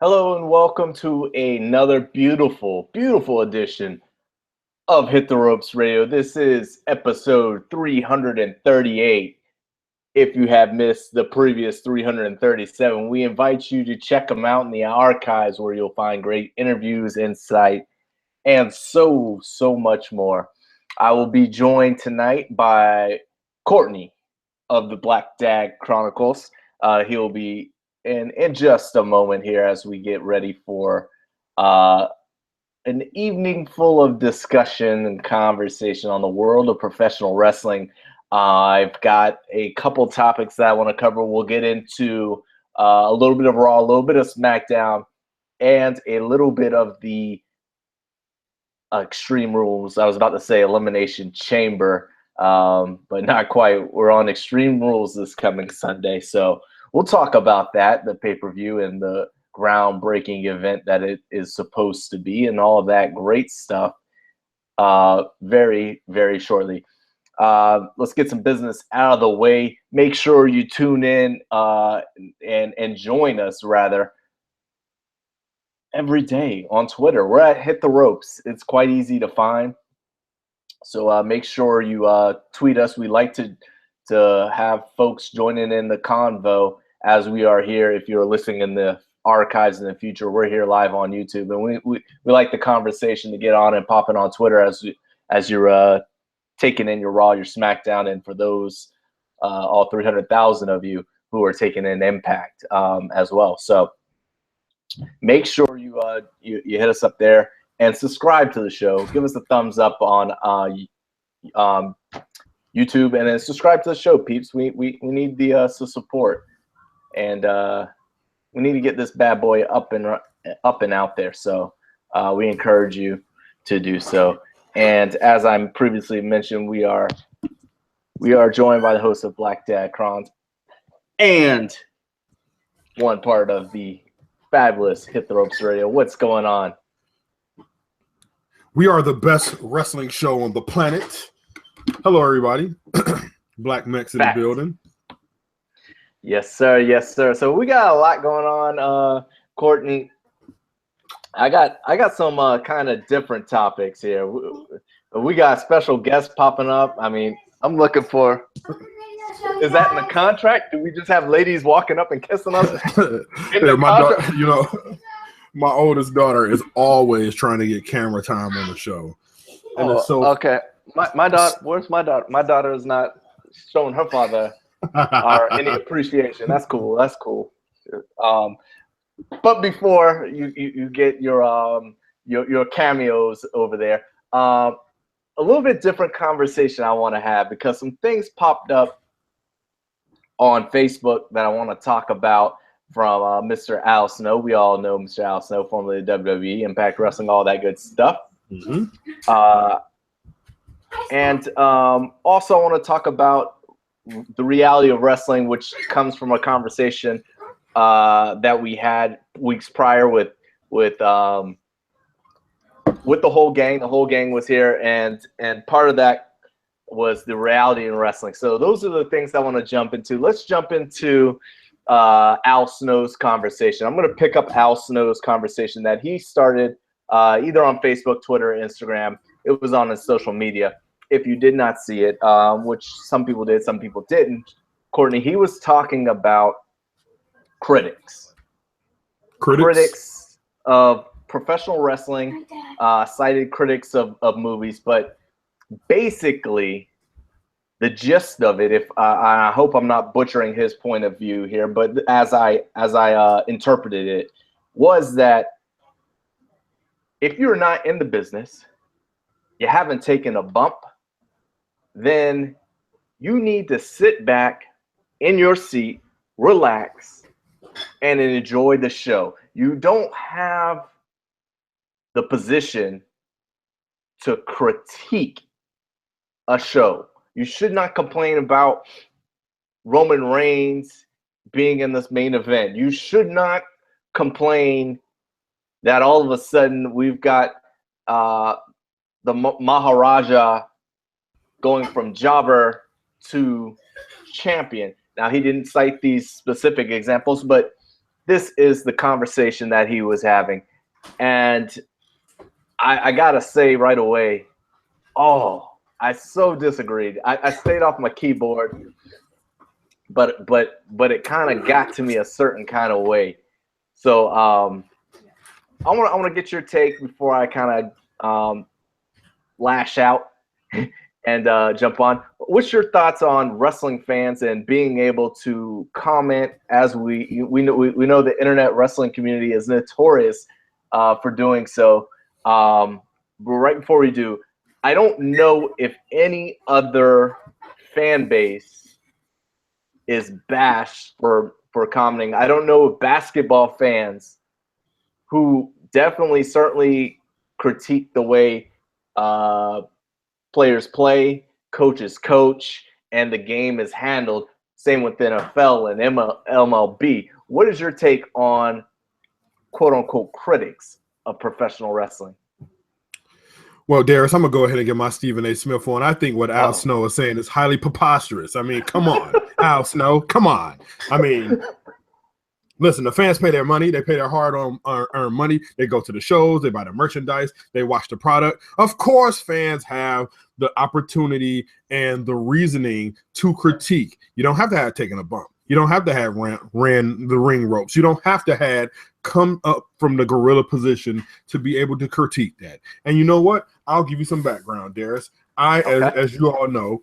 Hello and welcome to another beautiful, beautiful edition of Hit the Ropes Radio. This is episode 338. If you have missed the previous 337, we invite you to check them out in the archives where you'll find great interviews, insight, and so much more. I will be joined tonight by Courtney of the Black Dag Chronicles. He'll be in just a moment here as we get ready for an evening full of discussion and conversation on the world of professional wrestling. I've got a couple topics that I want to cover. We'll get into a little bit of Raw, a little bit of Smackdown, and a little bit of the Extreme Rules. I was about to say Elimination Chamber, but not quite. We're on Extreme Rules this coming Sunday, so we'll talk about that, the pay-per-view and the groundbreaking event that it is supposed to be and all of that great stuff very, very shortly. Let's get some business out of the way. Make sure you tune in and join us, rather, every day on Twitter. We're at Hit the Ropes. It's quite easy to find. So make sure you tweet us. We like to have folks joining in the convo as we are here. If you're listening in the archives in the future, we're here live on YouTube, and we like the conversation to get on and popping on Twitter as you're taking in your Raw, your Smackdown, and for those all 300,000 of you who are taking in Impact as well. So make sure you hit us up there and subscribe to the show. Give us a thumbs up on YouTube, and then subscribe to the show, peeps. We need the support. And we need to get this bad boy up and out there. So we encourage you to do so. And as I previously mentioned, we are joined by the host of Black Dad Crons and one part of the fabulous Hit the Ropes Radio. What's going on? We are the best wrestling show on the planet. Hello, everybody. Black Mex in the building. Yes, sir. Yes, sir. So we got a lot going on, Courtney. I got some kind of different topics here. We got special guests popping up. I mean, I'm looking for. Is that in the contract? Do we just have ladies walking up and kissing us? Yeah, my oldest daughter is always trying to get camera time on the show. And it's so okay. My daughter. Where's my daughter? My daughter is not showing her father or any appreciation. That's cool. That's cool. But before you get your cameos over there, a little bit different conversation I want to have, because some things popped up on Facebook that I want to talk about from Mr. Al Snow. We all know Mr. Al Snow, formerly of WWE, Impact Wrestling, all that good stuff. Mm-hmm. And also I want to talk about the reality of wrestling, which comes from a conversation that we had weeks prior with the whole gang. The whole gang was here, and part of that was the reality in wrestling. So those are the things I want to jump into. Let's jump into Al Snow's conversation. I'm going to pick up Al Snow's conversation that he started either on Facebook, Twitter, or Instagram. It was on his social media. If you did not see it, which some people did, some people didn't, Courtney, he was talking about critics of professional wrestling, cited critics of movies, but basically the gist of it, if I hope I'm not butchering his point of view here, but as I interpreted it, was that if you're not in the business, you haven't taken a bump, then you need to sit back in your seat, relax, and enjoy the show. You don't have the position to critique a show. You should not complain about Roman Reigns being in this main event. You should not complain that all of a sudden we've got the Maharaja going from jobber to champion. Now, he didn't cite these specific examples, but this is the conversation that he was having. And I gotta say right away, I so disagreed. I stayed off my keyboard, but it kind of got to me a certain kind of way. So I want to get your take before I kind of lash out and jump on. What's your thoughts on wrestling fans and being able to comment? As we know the internet wrestling community is notorious for doing so. But right before we do, I don't know if any other fan base is bashed for commenting. I don't know if basketball fans who certainly critique the way players play, coaches coach, and the game is handled. Same with NFL and MLB. What is your take on quote unquote critics of professional wrestling? Well, Darius, I'm gonna go ahead and get my Stephen A. Smith on. I think what Al Snow is saying is highly preposterous. I mean, come on, Al Snow, come on. I mean, listen, the fans pay their money. They pay their hard-earned money. They go to the shows. They buy the merchandise. They watch the product. Of course, fans have the opportunity and the reasoning to critique. You don't have to have taken a bump. You don't have to have ran the ring ropes. You don't have to have come up from the gorilla position to be able to critique that. And you know what? I'll give you some background, Darius. As you all know,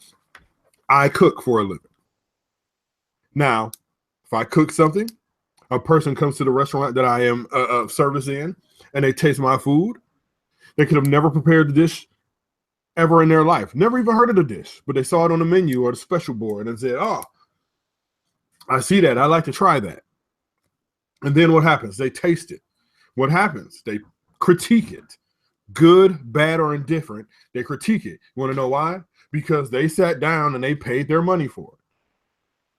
I cook for a living. Now, if I cook something, a person comes to the restaurant that I am of service in, and they taste my food. They could have never prepared the dish ever in their life, never even heard of the dish, but they saw it on the menu or the special board and said, "Oh, I see that. I'd like to try that." And then what happens? They taste it. What happens? They critique it. Good, bad, or indifferent, they critique it. You want to know why? Because they sat down and they paid their money for it.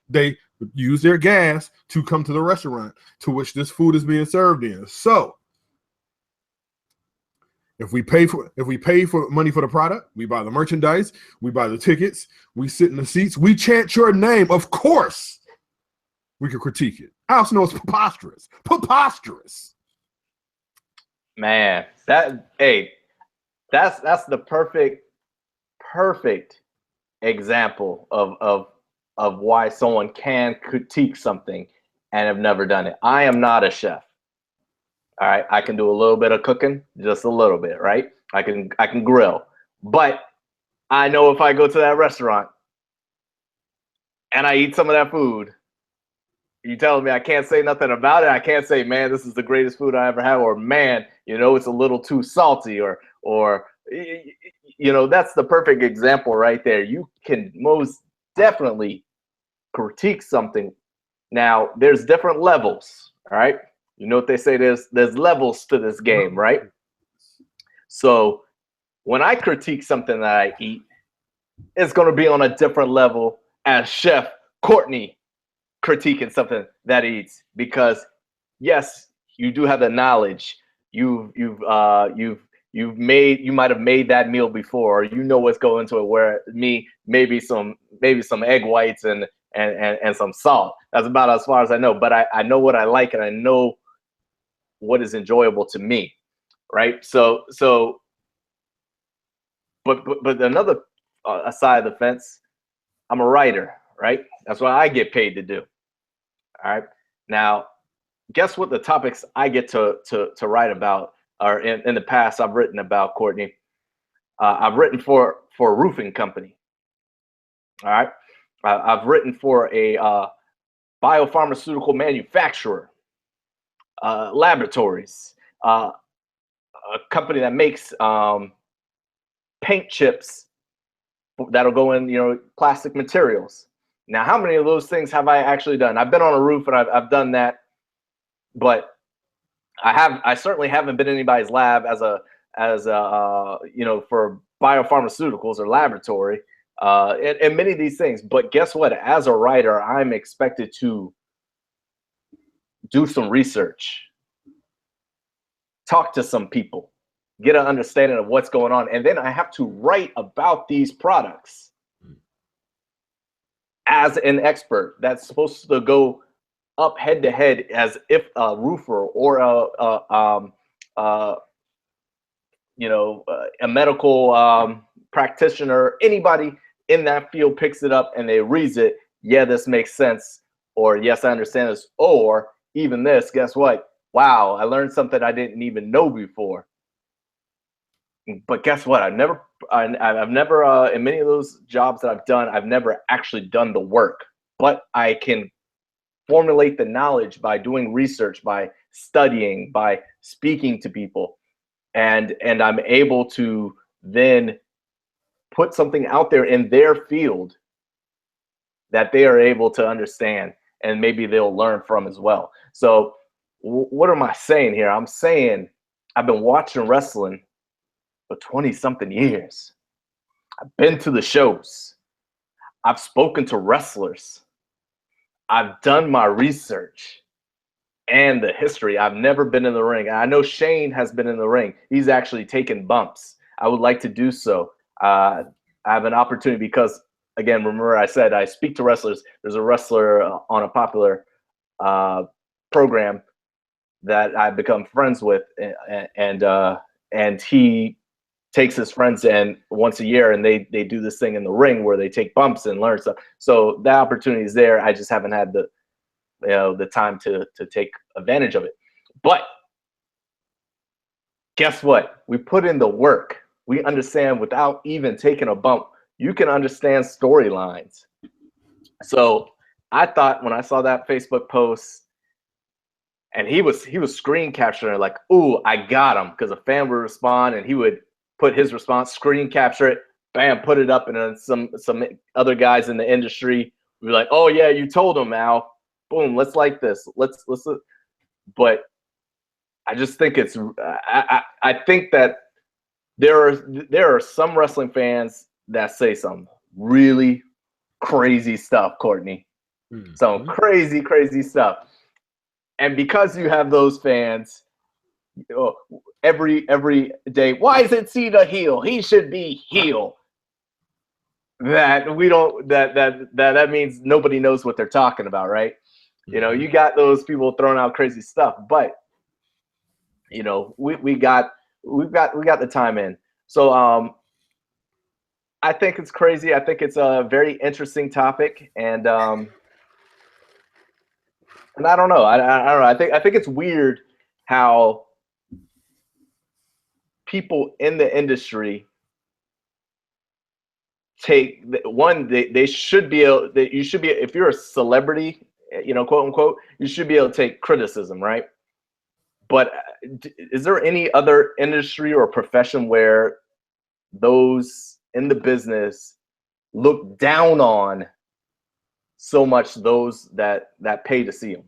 They use their gas to come to the restaurant to which this food is being served in. So if we pay for money for the product, we buy the merchandise, we buy the tickets, we sit in the seats, we chant your name, of course we can critique it. I also know it's preposterous. Preposterous. Man, that's the perfect example of why someone can critique something and have never done it. I am not a chef. All right, I can do a little bit of cooking, just a little bit, right? I can grill. But I know if I go to that restaurant and I eat some of that food, you telling me I can't say nothing about it? I can't say, man, this is the greatest food I ever had, or man, it's a little too salty, or that's the perfect example right there. You can most definitely critique something. Now, there's different levels, all right? You know what they say, there's levels to this game, right? So when I critique something that I eat, it's going to be on a different level as Chef Courtney critiquing something that he eats, because yes, you do have the knowledge. You might have made that meal before, or what's going into it. Where me, maybe some egg whites and some salt. That's about as far as I know. But I know what I like, and I know what is enjoyable to me, right? So but another side of the fence, I'm a writer, right? That's what I get paid to do. All right. Now, guess what the topics I get to write about are in the past I've written about, Courtney. I've written for a roofing company. All right. I've written for a biopharmaceutical manufacturer, laboratories, a company that makes paint chips that'll go in, plastic materials. Now, how many of those things have I actually done? I've been on a roof and I've done that, but I certainly haven't been in anybody's lab as a for biopharmaceuticals or laboratory, and many of these things. But guess what? As a writer, I'm expected to do some research, talk to some people, get an understanding of what's going on, and then I have to write about these products as an expert that's supposed to go up head to head as if a roofer or a medical practitioner, anybody in that field picks it up and they reads it, yeah, this makes sense, or yes, I understand this, or even this, guess what? Wow, I learned something I didn't even know before. But guess what? I've never in many of those jobs that I've done, I've never actually done the work, but I can formulate the knowledge by doing research, by studying, by speaking to people. And I'm able to then put something out there in their field that they are able to understand and maybe they'll learn from as well. So what am I saying here? I'm saying I've been watching wrestling for 20 something years. I've been to the shows. I've spoken to wrestlers. I've done my research and the history. I've never been in the ring. I know Shane has been in the ring. He's actually taken bumps. I would like to do so. I have an opportunity because, again, remember I said I speak to wrestlers. There's a wrestler on a popular program that I've become friends with, and he takes his friends in once a year and they do this thing in the ring where they take bumps and learn stuff. So that opportunity is there. I just haven't had the time to take advantage of it. But guess what? We put in the work. We understand without even taking a bump. You can understand storylines. So I thought when I saw that Facebook post and he was screen capturing like, ooh, I got him, because a fan would respond and he would put his response, screen capture it, bam, put it up, and then some other guys in the industry would be like, oh yeah, you told him, Al. Boom, let's like this. Let's. But I just think it's. I think that there are some wrestling fans that say some really crazy stuff, Courtney. Mm-hmm. Some crazy stuff, and because you have those fans. Every day, why is it Cena heel? He should be heel. That we don't. That means nobody knows what they're talking about, right? Mm-hmm. You know, you got those people throwing out crazy stuff, but you know, we got the time in. So I think it's crazy. I think it's a very interesting topic, and I don't know. I don't know. I think it's weird how people in the industry take one. They should be able. You should be, if you're a celebrity, you know, quote unquote, you should be able to take criticism, right? But is there any other industry or profession where those in the business look down on so much those that pay to see them?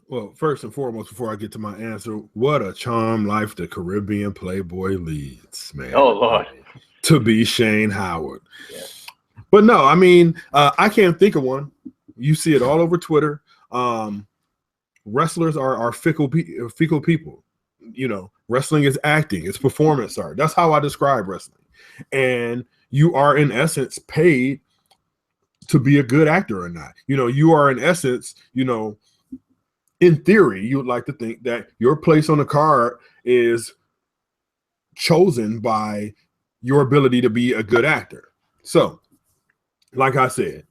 Well, first and foremost, before I get to my answer, what a charmed life the Caribbean Playboy leads, man. Oh, Lord. To be Shane Howard. Yeah. But no, I mean, I can't think of one. You see it all over Twitter. Wrestlers are fickle people. You know, wrestling is acting. It's performance art. That's how I describe wrestling. And you are, in essence, paid to be a good actor or not. You know, you are, in essence, you know, in theory, you would like to think that your place on the card is chosen by your ability to be a good actor. So, like I said,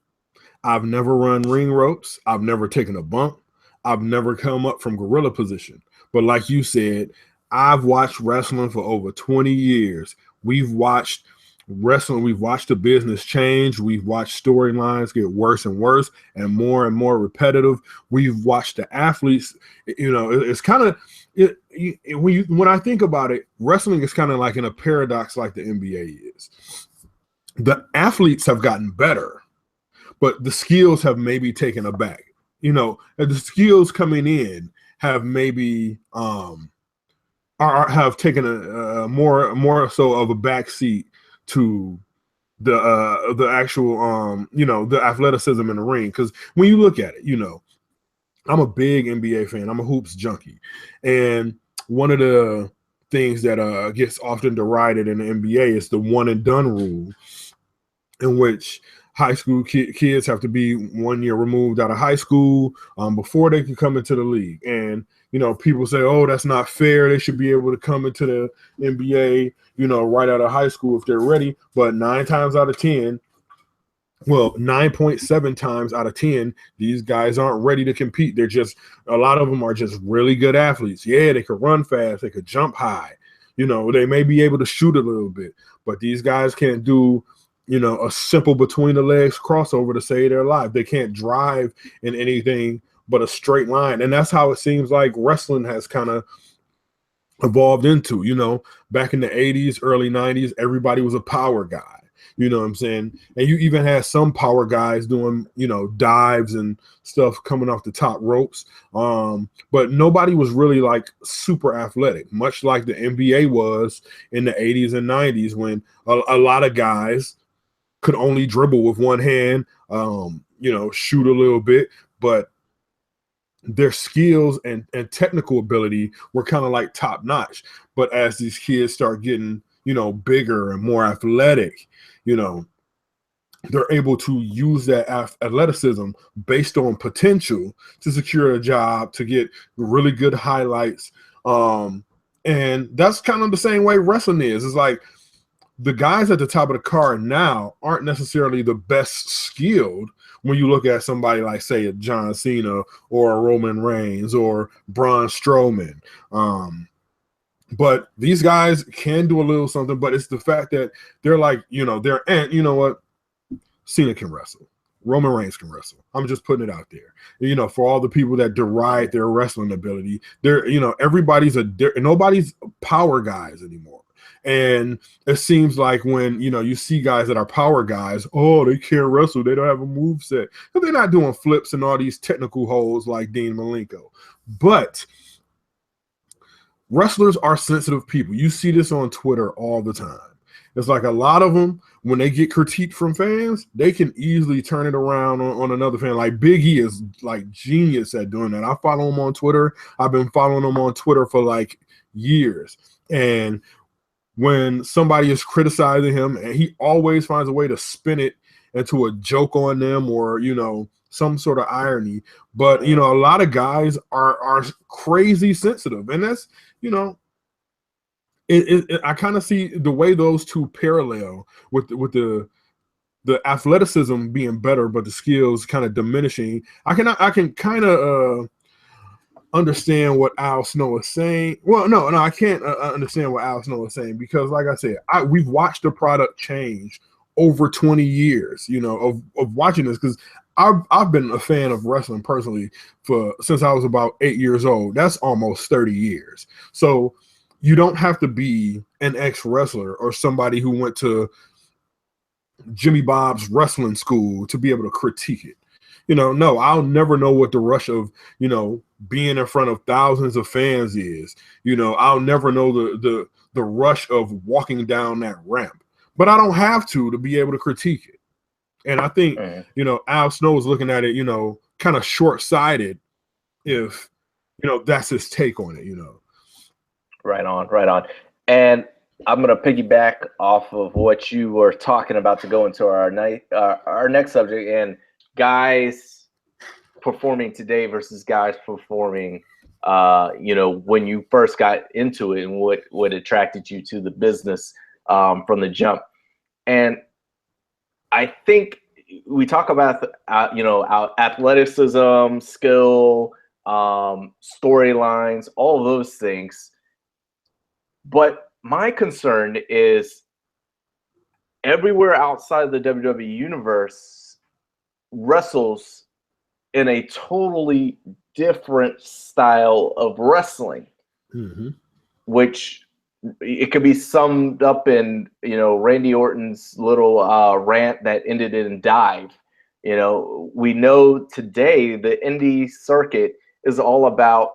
I've never run ring ropes. I've never taken a bump. I've never come up from gorilla position. But like you said, I've watched wrestling for over 20 years. We've watched wrestling. We've watched the business change. We've watched storylines get worse and worse and more repetitive. We've watched the athletes. You know, it's kind of when I think about it, wrestling is kind of like in a paradox, like the NBA is. The athletes have gotten better, but the skills have maybe taken a back. You know, the skills coming in have maybe have taken a more so of a backseat to the actual you know, the athleticism in the ring. Because when you look at it, you know, I'm a big NBA fan. I'm a hoops junkie, and one of the things that gets often derided in the NBA is the one and done rule, in which high school kids have to be 1 year removed out of high school before they can come into the league. And, you know, people say, oh, that's not fair. They should be able to come into the NBA, you know, right out of high school if they're ready. But 9 times out of 10, well, 9.7 times out of 10, these guys aren't ready to compete. They're just, a lot of them are just really good athletes. Yeah, they could run fast. They could jump high. You know, they may be able to shoot a little bit, but these guys can't do, you know, a simple between the legs crossover to save their life. They can't drive in anything but a straight line. And that's how it seems like wrestling has kind of evolved into. You know, back in the 80s, early 90s, everybody was a power guy. You know what I'm saying? And you even had some power guys doing, you know, dives and stuff coming off the top ropes. But nobody was really like super athletic, much like the NBA was in the 80s and 90s when a lot of guys could only dribble with one hand, you know, shoot a little bit, but their skills and technical ability were kind of like top notch. But as these kids start getting, you know, bigger and more athletic, you know, they're able to use that athleticism based on potential to secure a job, to get really good highlights. And that's kind of the same way wrestling is. It's like the guys at the top of the card now aren't necessarily the best skilled when you look at somebody like, say, a John Cena or a Roman Reigns or Braun Strowman. But these guys can do a little something, but it's the fact that they're like, you know, and you know what? Cena can wrestle. Roman Reigns can wrestle. I'm just putting it out there. You know, for all the people that deride their wrestling ability, they're, you know, nobody's power guys anymore. And it seems like when, you know, you see guys that are power guys, oh, they can't wrestle. They don't have a move set. But they're not doing flips and all these technical holds like Dean Malenko. But wrestlers are sensitive people. You see this on Twitter all the time. It's like a lot of them, when they get critiqued from fans, they can easily turn it around on another fan. Like Big E is like genius at doing that. I follow him on Twitter. I've been following him on Twitter for like years. And when somebody is criticizing him, and he always finds a way to spin it into a joke on them or, you know, some sort of irony. But, you know, a lot of guys are crazy sensitive. And that's, you know, I kind of see the way those two parallel with the athleticism being better, but the skills kind of diminishing. I can kind of understand what Al Snow is saying. Well, no, I can't understand what Al Snow is saying because, like I said, we've watched the product change over 20 years, you know, of watching this, because I've been a fan of wrestling personally since I was about 8 years old. That's almost 30 years. So you don't have to be an ex-wrestler or somebody who went to Jimmy Bob's wrestling school to be able to critique it. You know, no, I'll never know what the rush of, you know, being in front of thousands of fans is. You know, I'll never know the rush of walking down that ramp. But I don't have to be able to critique it. And I think, you know, Al Snow is looking at it, you know, kind of short-sighted if, you know, that's his take on it, you know. Right on. And I'm going to piggyback off of what you were talking about to go into our next subject, and guys performing today versus guys performing, you know, when you first got into it and what attracted you to the business from the jump. And I think we talk about, you know, our athleticism, skill, storylines, all of those things. But my concern is everywhere outside the WWE universe wrestles in a totally different style of wrestling, which it could be summed up in, you know, Randy Orton's little rant that ended in dive. You know, we know today the indie circuit is all about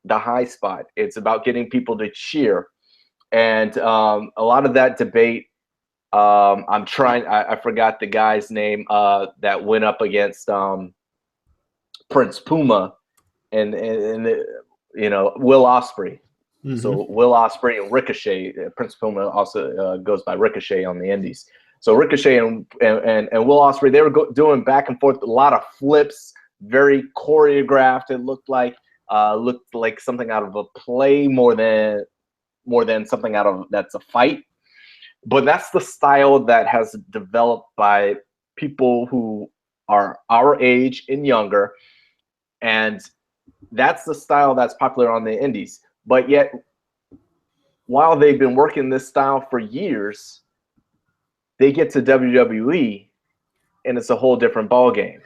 the high spot. It's about getting people to cheer. And a lot of that debate, I forgot the guy's name that went up against Prince Puma and you know, Will Ospreay. So Will Ospreay and Ricochet. Prince Puma also goes by Ricochet on the indies. So Ricochet and Will Ospreay, they were doing back and forth, a lot of flips, very choreographed. It looked like something out of a play more than something out of that's a fight. But that's the style that has developed by people who are our age and younger, and that's the style that's popular on the indies. But yet, while they've been working this style for years, they get to WWE, and it's a whole different ballgame.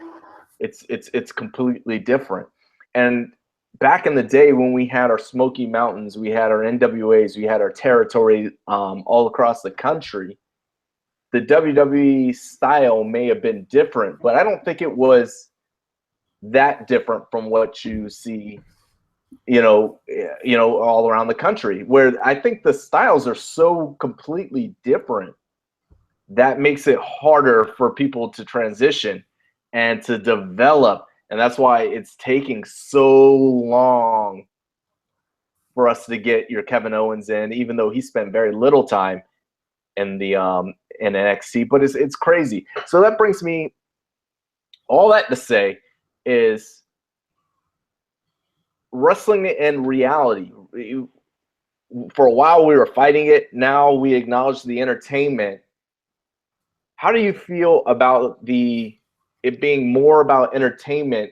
It's completely different. And back in the day when we had our Smoky Mountains, we had our NWAs, we had our territory all across the country, the WWE style may have been different, but I don't think it was that different from what you see, all around the country, where I think the styles are so completely different that makes it harder for people to transition and to develop. And that's why it's taking so long for us to get your Kevin Owens in, even though he spent very little time in the in NXT. But it's crazy. So that brings me, all that to say is, wrestling in reality. For a while we were fighting it. Now we acknowledge the entertainment. How do you feel about it being more about entertainment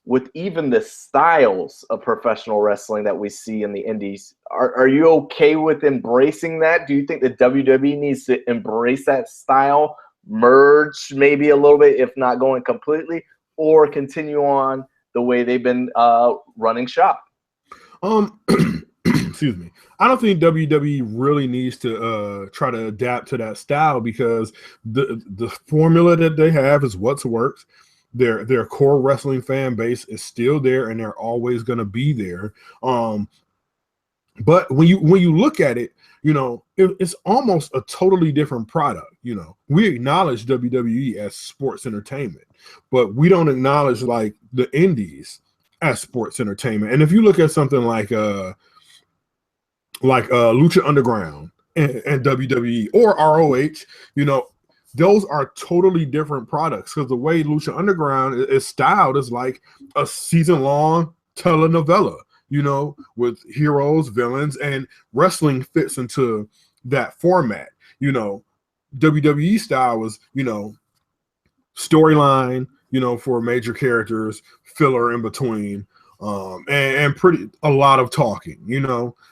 with even the styles of professional wrestling that we see in the indies? Are you okay with embracing that? Do you think that WWE needs to embrace that style, merge maybe a little bit, if not going completely, or continue on the way they've been running shop? Excuse me. I don't think WWE really needs to try to adapt to that style, because the formula that they have is what's worked. Their core wrestling fan base is still there, and they're always going to be there. But when you look at it, it's almost a totally different product. We acknowledge WWE as sports entertainment, but we don't acknowledge like the indies as sports entertainment. And if you look at something like Lucha Underground and WWE or ROH, those are totally different products, because the way Lucha Underground is styled is like a season-long telenovela, with heroes, villains, and wrestling fits into that format. WWE style was, storyline, for major characters, filler in between, and pretty a lot of talking,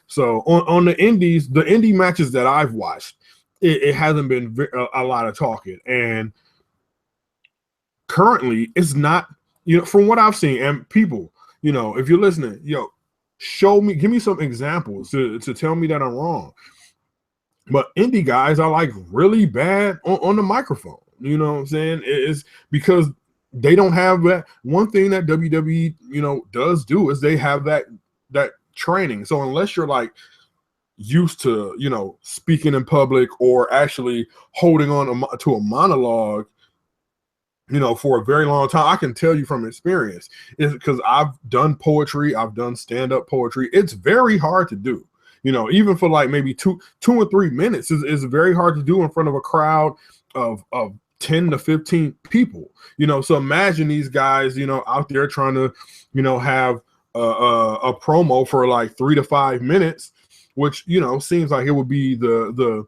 So on the indies, the indie matches that I've watched, it hasn't been a lot of talking, and currently it's not, from what I've seen, and people, if you're listening, give me some examples to tell me that I'm wrong. But indie guys are like really bad on the microphone. You know what I'm saying? It's because they don't have that. One thing that WWE, does do is they have that training. So unless you're like used to, speaking in public or actually holding on to a monologue, for a very long time, I can tell you from experience, is because I've done poetry, I've done stand-up poetry. It's very hard to do. Even for like maybe two or 3 minutes is very hard to do in front of a crowd of 10 to 15 people. So imagine these guys, out there trying to, have a promo for like 3 to 5 minutes, which, seems like it would be the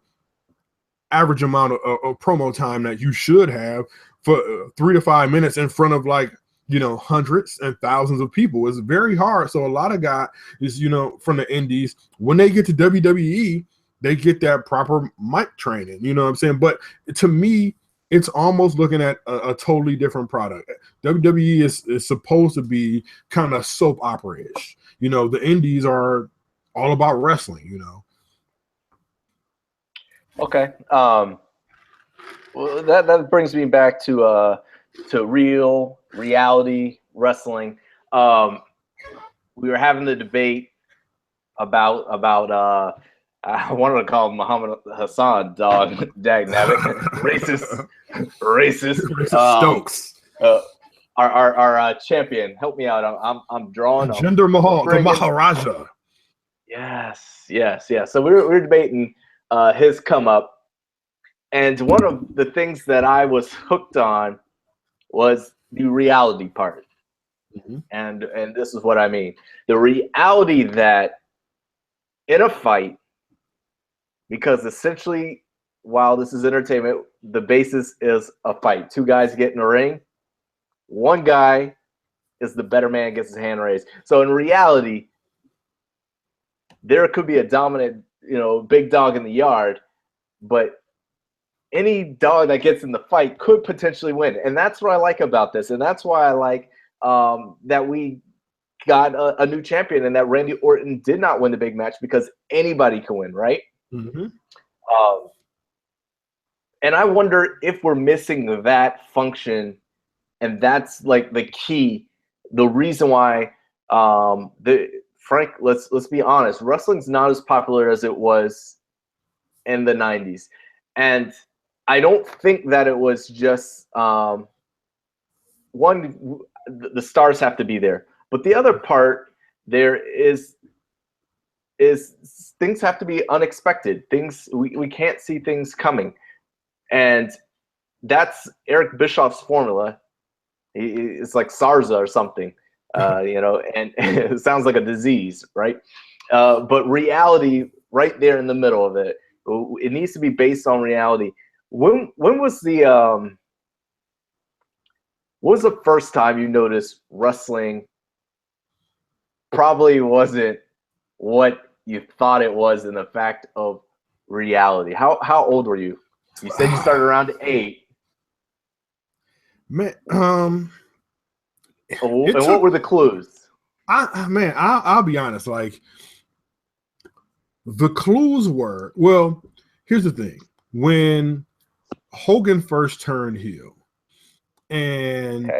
average amount of promo time that you should have for 3 to 5 minutes in front of like, hundreds and thousands of people. Is very hard. So a lot of guys is, from the indies, when they get to WWE, they get that proper mic training. You know what I'm saying? But to me, it's almost looking at a totally different product. WWE is supposed to be kind of soap opera-ish. The indies are all about wrestling, Okay. Well, that brings me back to reality wrestling. We were having the debate about I wanted to call him Muhammad Hassan, dog. Dag nabbit. Racist. Stokes. Our champion. Help me out. I'm drawing. Jinder Mahal, the Maharaja. Yes. So we were debating his come up, And one of the things that I was hooked on was the reality part. Mhm. And this is what I mean. The reality that in a fight, because essentially, while this is entertainment, the basis is a fight. Two guys get in a ring. One guy is the better man, gets his hand raised. So in reality, there could be a dominant, big dog in the yard, but any dog that gets in the fight could potentially win. And that's what I like about this. And that's why I like that we got a new champion and that Randy Orton did not win the big match, because anybody can win, right? Mm-hmm. And I wonder if we're missing that function, and that's like the key, the reason why Frank, let's be honest, wrestling's not as popular as it was in the 90s. And I don't think that it was just one, the stars have to be there, but the other part there is things have to be unexpected. Things we can't see things coming. And that's Eric Bischoff's formula. It's like SARS or something, and it sounds like a disease, right? But reality, right there in the middle of it, it needs to be based on reality. When was what was the first time you noticed wrestling probably wasn't what you thought it was in the fact of reality? How old were you? You said you started around 8. Man, and what were the clues? I'll be honest. Like, the clues were, well, here's the thing. When Hogan first turned heel, and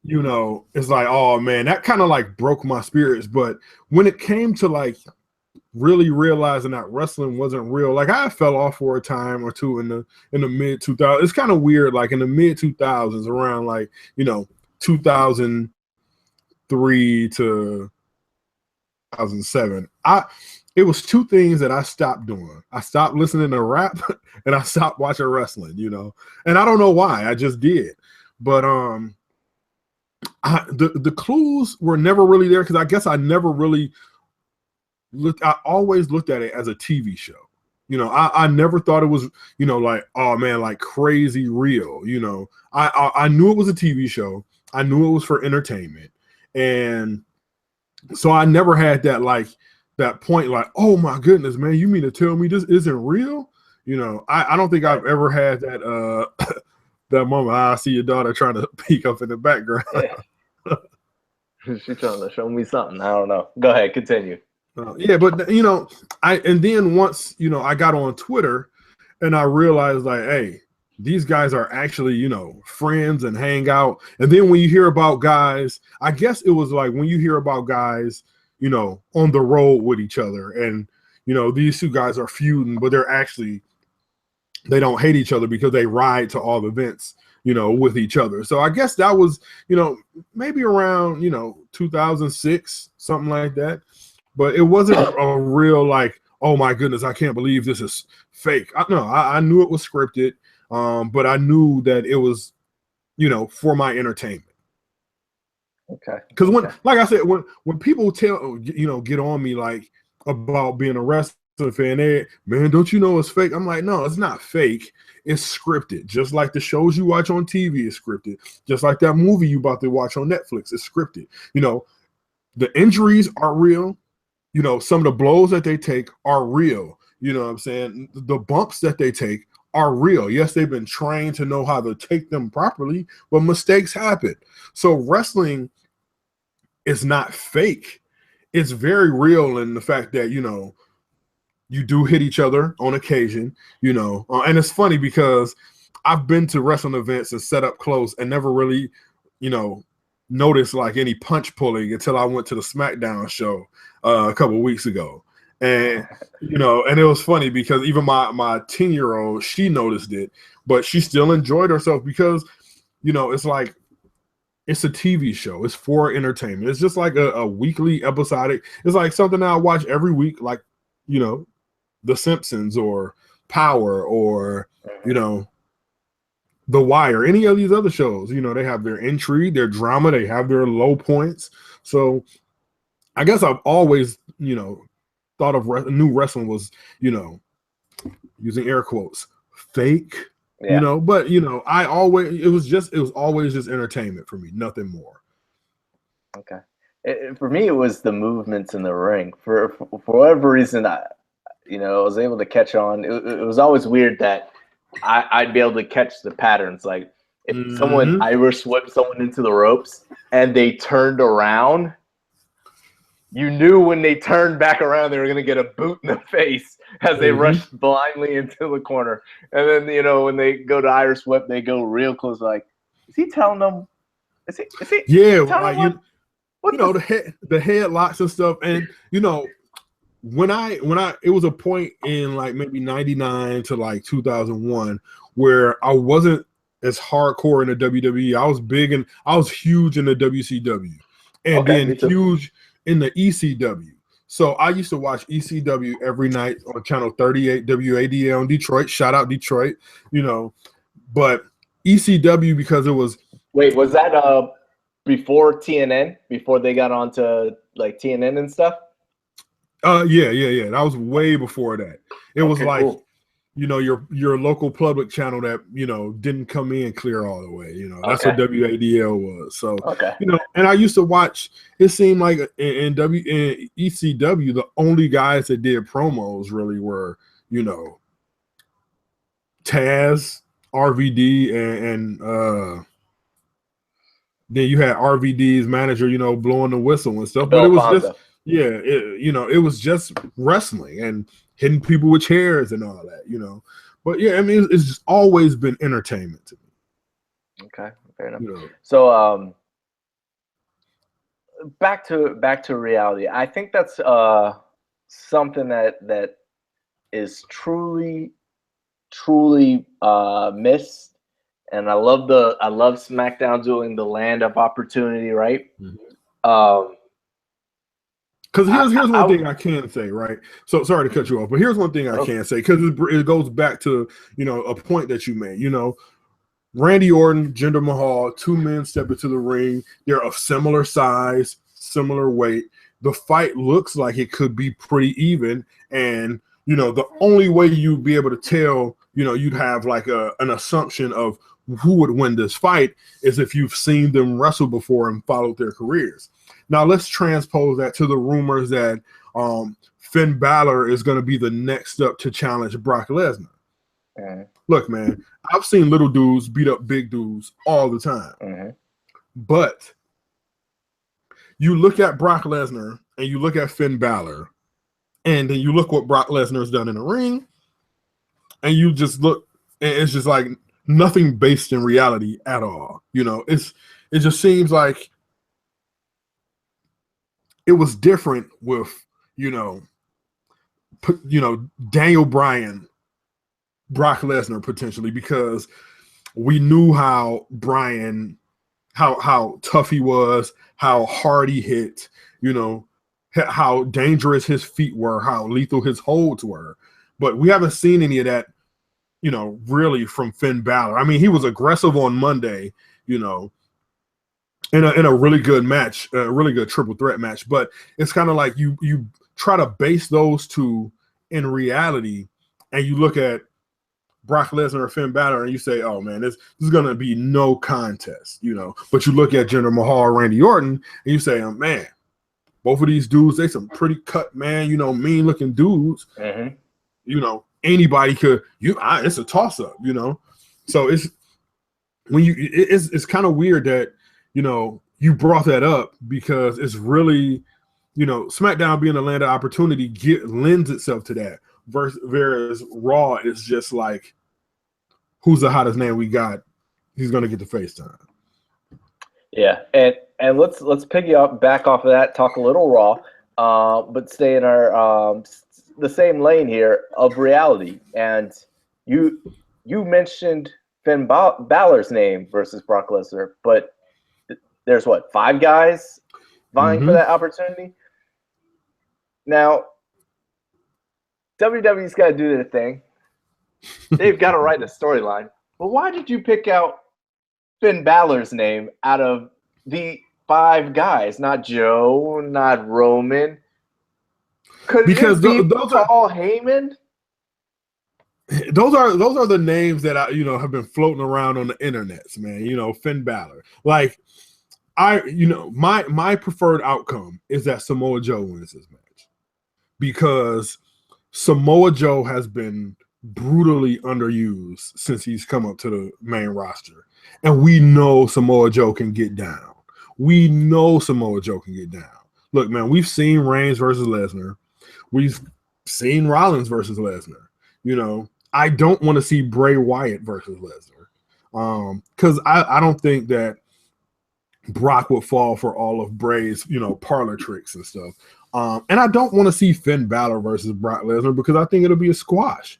it's like, oh man, that kind of like broke my spirits. But when it came to like really realizing that wrestling wasn't real, like I fell off for a time or two in the mid 2000s. It's kind of weird, like in the mid 2000s, around like 2003 to 2007. It was two things that I stopped doing. I stopped listening to rap and I stopped watching wrestling, and I don't know why. I just did. But the clues were never really there, because I guess I never really I always looked at it as a TV show. I never thought it was, like, oh man, like crazy real. I knew it was a TV show. I knew it was for entertainment. And so I never had that, like, that point, like, oh my goodness, man, you mean to tell me this isn't real? I don't think I've ever had that that moment. I see your daughter trying to peek up in the background. Yeah. She's trying to show me something. I don't know. Go ahead, continue. Yeah, but and then once I got on Twitter and I realized, like, hey, these guys are actually friends and hang out. And then when you hear about guys, I guess it was like when you hear about guys on the road with each other, and these two guys are feuding, but they don't hate each other because they ride to all the events with each other. So I guess that was maybe around 2006, something like that. But it wasn't a real, like, oh my goodness, I can't believe this is fake. I knew it was scripted, but I knew that it was, for my entertainment. Okay. Because like I said, when people tell, get on me like about being a wrestling fan, man, don't you know it's fake? I'm like, no, it's not fake. It's scripted. Just like the shows you watch on TV is scripted. Just like that movie you about to watch on Netflix is scripted. The injuries are real. Some of the blows that they take are real. You know what I'm saying? The bumps that they take are real. Yes, they've been trained to know how to take them properly, but mistakes happen. So wrestling is not fake. It's very real in the fact that, you do hit each other on occasion, and it's funny because I've been to wrestling events and set up close and never really, noticed like any punch pulling until I went to the Smackdown show a couple of weeks ago. And and it was funny because even my 10-year-old, she noticed it, but she still enjoyed herself because it's like, it's a TV show. It's for entertainment. It's just like a weekly episodic. It's like something I watch every week, like The Simpsons or Power or, you know, The Wire, any of these other shows, you know, they have their intrigue, their drama, they have their low points. So I guess I've always, you know, thought of new wrestling was, you know, using air quotes, fake, you know, but, you know, it was always just entertainment for me, nothing more. Okay. For me, it was the movements in the ring. For whatever reason, I was able to catch on. It was always weird that I'd be able to catch the patterns. Like if someone Irish whipped someone into the ropes and they turned around, you knew when they turned back around they were going to get a boot in the face as they rushed blindly into the corner. And then, you know, when they go to Irish whip, they go real close. Like, is he telling them? Is he? Yeah, like you know, the headlocks and stuff. And, you know, when it was a point in like maybe 99 to like 2001 where I wasn't as hardcore in the WWE. I was huge in the WCW and then huge in the ECW. So I used to watch ECW every night on channel 38 WADL in Detroit. Shout out Detroit, you know. But ECW, because it was was that before TNN, before they got onto like TNN and stuff? Yeah. That was way before that. It was like cool. You know, your local public channel that, you know, didn't come in clear all the way. You know, that's what WADL was. So, you know, and I used to watch, it seemed like in ECW, the only guys that did promos really were, you know, Taz, RVD, and then you had RVD's manager, you know, blowing the whistle and stuff. But it was just, you know, it was just wrestling and hitting people with chairs and all that, you know. But yeah, I mean, it's just always been entertainment to me. Okay, fair enough. You know. So back to reality. I think that's something that is truly missed. And I love Smackdown doing the land of opportunity, right? Because here's one thing I can say, right? So sorry to cut you off, but here's one thing I can say, because it goes back to, you know, a point that you made. You know, Randy Orton, Jinder Mahal, two men step into the ring. They're of similar size, similar weight. The fight looks like it could be pretty even. And, you know, the only way you'd be able to tell, you know, you'd have like an assumption of who would win this fight is if you've seen them wrestle before and followed their careers. Now let's transpose that to the rumors that Finn Balor is going to be the next up to challenge Brock Lesnar. Look, man, I've seen little dudes beat up big dudes all the time. But you look at Brock Lesnar and you look at Finn Balor, and then you look what Brock Lesnar's done in the ring, and you just look, and it's just like nothing based in reality at all. You know, it just seems like it was different with, you know, Daniel Bryan, Brock Lesnar potentially, because we knew how Bryan, how tough he was, how hard he hit, you know, how dangerous his feet were, how lethal his holds were. But we haven't seen any of that, you know, really from Finn Balor. I mean, he was aggressive on Monday, you know, in a really good match, a really good triple threat match. But it's kind of like you try to base those two in reality, and you look at Brock Lesnar or Finn Balor, and you say, "Oh man, this is gonna be no contest," you know. But you look at Jinder Mahal, Randy Orton, and you say, "Oh man, both of these dudes, they some pretty cut, man, you know, mean looking dudes. You know, anybody could. It's a toss up, you know." So it's kind of weird that, you know, you brought that up, because it's really, you know, SmackDown being a land of opportunity lends itself to that. Whereas Raw is just like, who's the hottest name we got? He's gonna get the face time. Yeah, and let's back off of that, talk a little Raw, but stay in our the same lane here of reality. And you mentioned Finn Balor's name versus Brock Lesnar, but there's what, 5 guys vying for that opportunity? Now, WWE's got to do their thing. They've got to write a storyline. But why did you pick out Finn Balor's name out of the 5 guys? Not Joe, not Roman. Could Because it be those are Paul Heyman? those are the names that I have been floating around on the internets, man. Finn Balor. Like my preferred outcome is that Samoa Joe wins this match, because Samoa Joe has been brutally underused since he's come up to the main roster. And we know Samoa Joe can get down. Look, man, we've seen Reigns versus Lesnar. We've seen Rollins versus Lesnar. I don't want to see Bray Wyatt versus Lesnar. Because I don't think that Brock would fall for all of Bray's, parlor tricks and stuff. And I don't want to see Finn Balor versus Brock Lesnar, because I think it'll be a squash,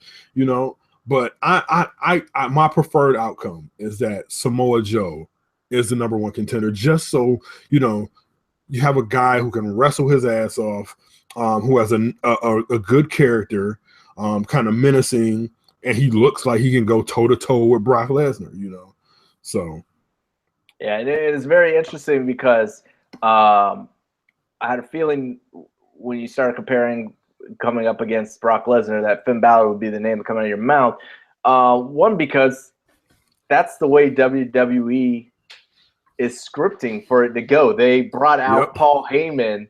But I my preferred outcome is that Samoa Joe is the number 1 contender, just so you have a guy who can wrestle his ass off, who has a good character, kind of menacing, and he looks like he can go toe to toe with Brock Lesnar, So yeah, it is very interesting because I had a feeling when you started comparing coming up against Brock Lesnar that Finn Balor would be the name coming out of your mouth. One, because that's the way WWE is scripting for it to go. They brought out Paul Heyman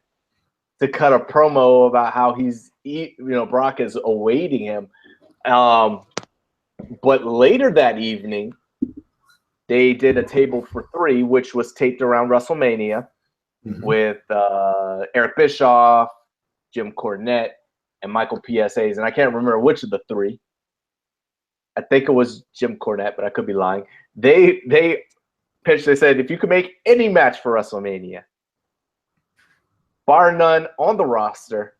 to cut a promo about how Brock is awaiting him. But later that evening, they did a table for 3, which was taped around WrestleMania, with Eric Bischoff, Jim Cornette, and Michael PSAs. And I can't remember which of the 3. I think it was Jim Cornette, but I could be lying. They pitched, they said, if you could make any match for WrestleMania, bar none on the roster,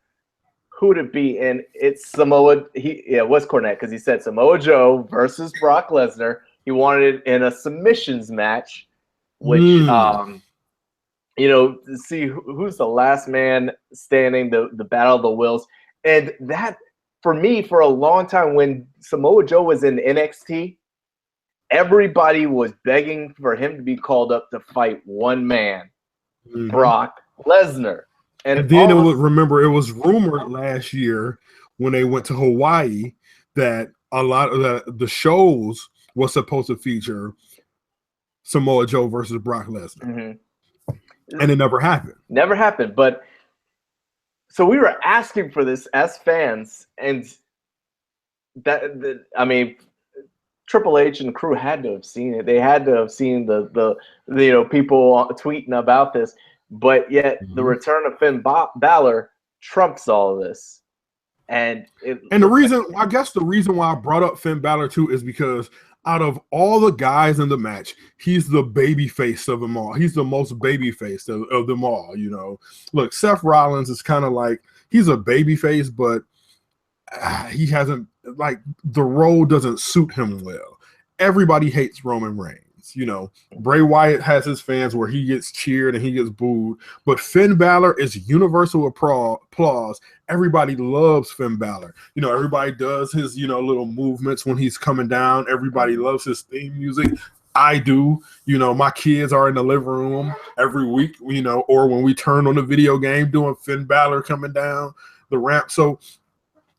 who would it be? And it's Samoa. It was Cornette, because he said Samoa Joe versus Brock Lesnar. He wanted it in a submissions match, which to see who's the last man standing, the battle of the wills. And that, for me, for a long time, when Samoa Joe was in NXT, everybody was begging for him to be called up to fight one man, Brock Lesnar. And then it was rumored last year when they went to Hawaii that a lot of the shows was supposed to feature Samoa Joe versus Brock Lesnar. And it never happened. Never happened. But so we were asking for this as fans, and Triple H and crew had to have seen it. They had to have seen the people tweeting about this. But yet the return of Finn Balor trumps all of this. And the reason why I brought up Finn Balor too is because out of all the guys in the match, he's the baby face of them all. He's the most baby face of them all, Look, Seth Rollins is kind of like, he's a baby face, but he hasn't, the role doesn't suit him well. Everybody hates Roman Reigns. Bray Wyatt has his fans where he gets cheered and he gets booed, but Finn Balor is universal applause. Everybody loves Finn Balor. Everybody does his, little movements when he's coming down. Everybody loves his theme music. I do. My kids are in the living room every week, or when we turn on the video game doing Finn Balor coming down the ramp. So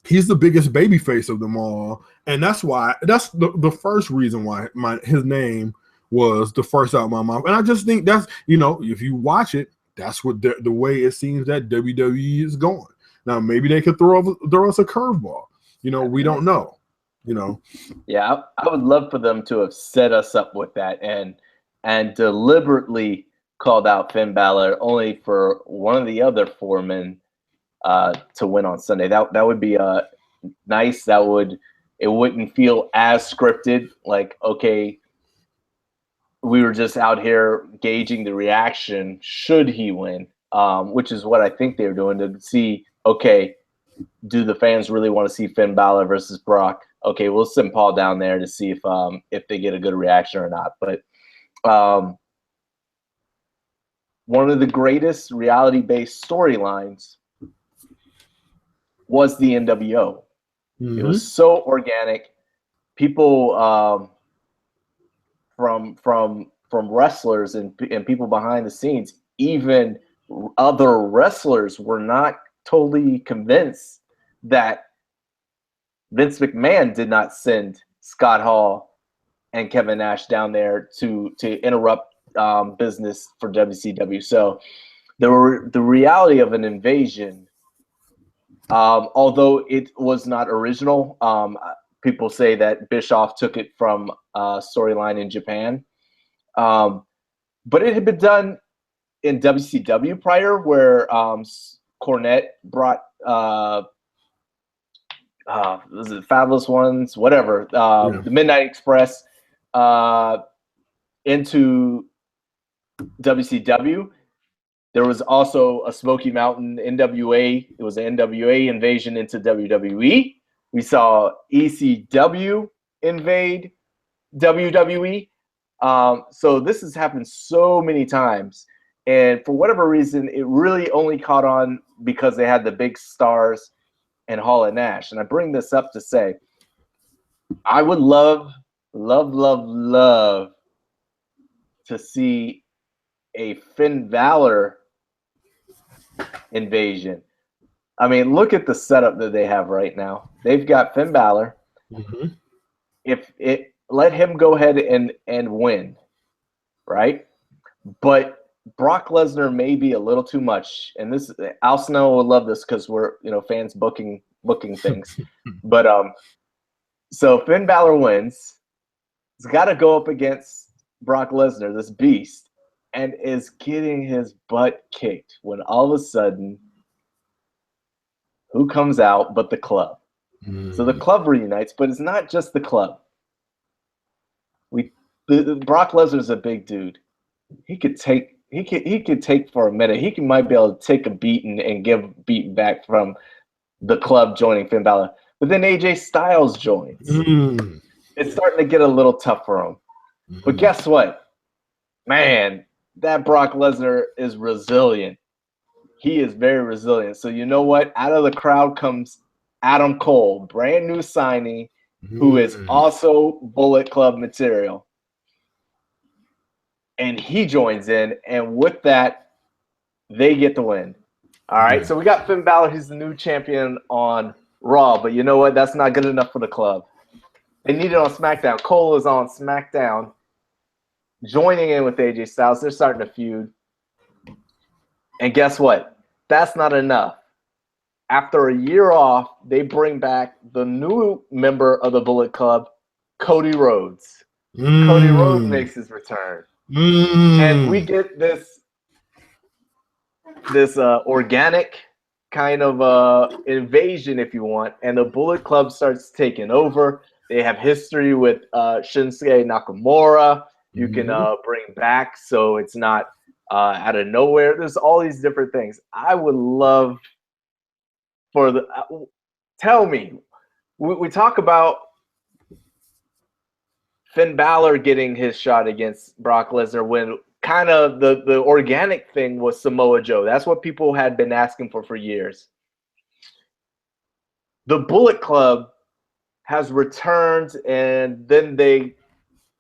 he's the biggest baby face of them all. And that's the first reason why his name was the first out of my mouth. And I just think that's, if you watch it, that's what the way it seems that WWE is going. Now, maybe they could throw us a curveball. We don't know. Yeah, I would love for them to have set us up with that and deliberately called out Finn Balor only for one of the other 4 men to win on Sunday. That would be nice. It wouldn't feel as scripted. Like, okay, we were just out here gauging the reaction should he win, which is what I think they're doing, to see, okay, do the fans really want to see Finn Balor versus Brock? Okay, we'll send Paul down there to see if they get a good reaction or not. But one of the greatest reality-based storylines was the NWO. It was so organic. people from wrestlers and people behind the scenes, even other wrestlers, were not totally convinced that Vince McMahon did not send Scott Hall and Kevin Nash down there to interrupt business for WCW. So the reality of an invasion, although it was not original, people say that Bischoff took it from a storyline in Japan. But it had been done in WCW prior, where Cornette brought was it Fabulous Ones, whatever, the Midnight Express into WCW. There was also a Smoky Mountain NWA. It was an NWA invasion into WWE. We saw ECW invade WWE. So this has happened so many times. And for whatever reason, it really only caught on because they had the big stars and Hall and Nash. And I bring this up to say, I would love to see a Finn Balor invasion. I mean, look at the setup that they have right now. They've got Finn Balor. If it let him go ahead and win, right? But Brock Lesnar may be a little too much, and this Al Snow will love this because we're fans booking things. But so Finn Balor wins. He's got to go up against Brock Lesnar, this beast, and is getting his butt kicked when all of a sudden, who comes out but the Club? So the Club reunites, but it's not just the Club. Brock Lesnar's a big dude. He could take for a minute. Might be able to take a beating and give beating back from the Club joining Finn Balor. But then AJ Styles joins. It's starting to get a little tough for him. But guess what? Man, that Brock Lesnar is resilient. He is very resilient. So you know what? Out of the crowd comes Adam Cole, brand new signing, who is also Bullet Club material. And he joins in, and with that, they get the win. All right, so we got Finn Balor. He's the new champion on Raw, but you know what? That's not good enough for the Club. They need it on SmackDown. Cole is on SmackDown, joining in with AJ Styles. They're starting to feud. And guess what? That's not enough. After a year off, they bring back the new member of the Bullet Club, Cody Rhodes. Cody Rhodes makes his return. And we get this organic kind of invasion, if you want, and the Bullet Club starts taking over. They have history with Shinsuke Nakamura. You can bring back, so it's not out of nowhere. There's all these different things. I would love for the tell me, we talk about Finn Balor getting his shot against Brock Lesnar when kind of the organic thing was Samoa Joe. That's what people had been asking for years. The Bullet Club has returned, and then they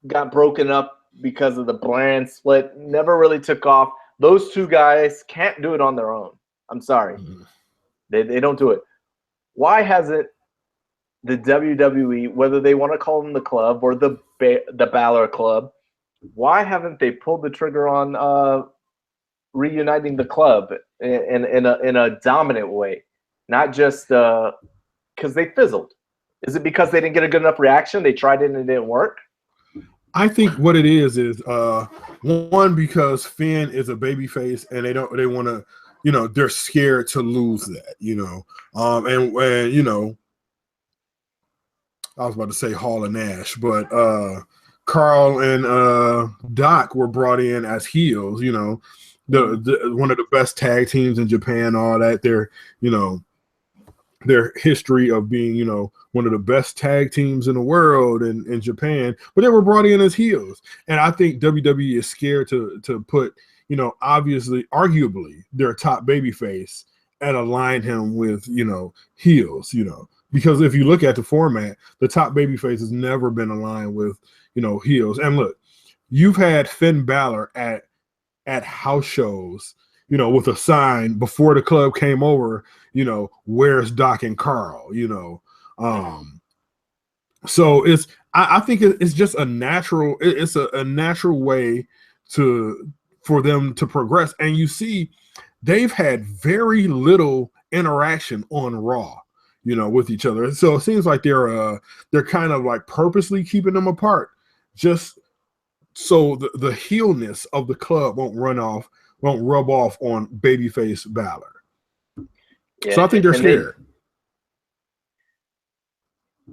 got broken up because of the brand split. Never really took off. Those two guys can't do it on their own. I'm sorry. They don't do it. Why hasn't the WWE, whether they want to call them the Club or the Balor Club, why haven't they pulled the trigger on reuniting the Club in a dominant way? Not just because they fizzled. Is it because they didn't get a good enough reaction? They tried it and it didn't work? I think what it is one, because Finn is a babyface and they want to, they're scared to lose that, and I was about to say Hall and Nash, but Carl and Doc were brought in as heels, the one of the best tag teams in Japan, all that. Their history of being, one of the best tag teams in the world in Japan, but they were brought in as heels. And I think WWE is scared to put, obviously, arguably their top babyface and align him with, heels, because if you look at the format, the top babyface has never been aligned with, heels. And look, you've had Finn Balor at house shows, with a sign before the club came over, where's Doc and Carl, so I think it's just a natural, it's a natural way for them to progress. And you see, they've had very little interaction on Raw, with each other. So it seems like they're kind of like purposely keeping them apart, just so the heelness of the club won't rub off on babyface Balor. Yeah, so I think they're scared.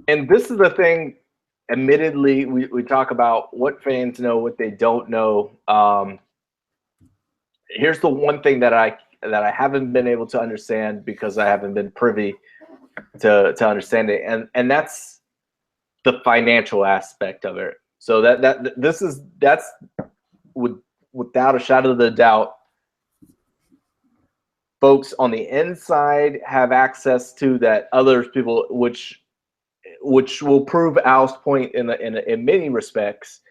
And this is the thing. Admittedly, we talk about what fans know, what they don't know. Here's the one thing that I haven't been able to understand because I haven't been privy to understand it, and that's the financial aspect of it. So that's without a shadow of a doubt, folks on the inside have access to that other people, which will prove Al's point in many respects,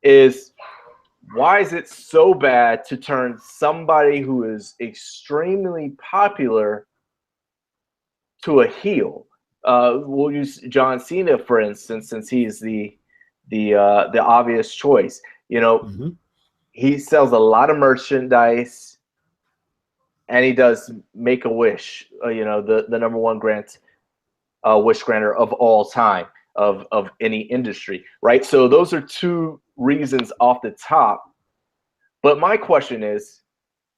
is why is it so bad to turn somebody who is extremely popular to a heel? We'll use John Cena, for instance, since he's the obvious choice. He sells a lot of merchandise, and he does Make-A-Wish, the number one wish granter of all time of any industry, right? So those are two reasons off the top. But my question is,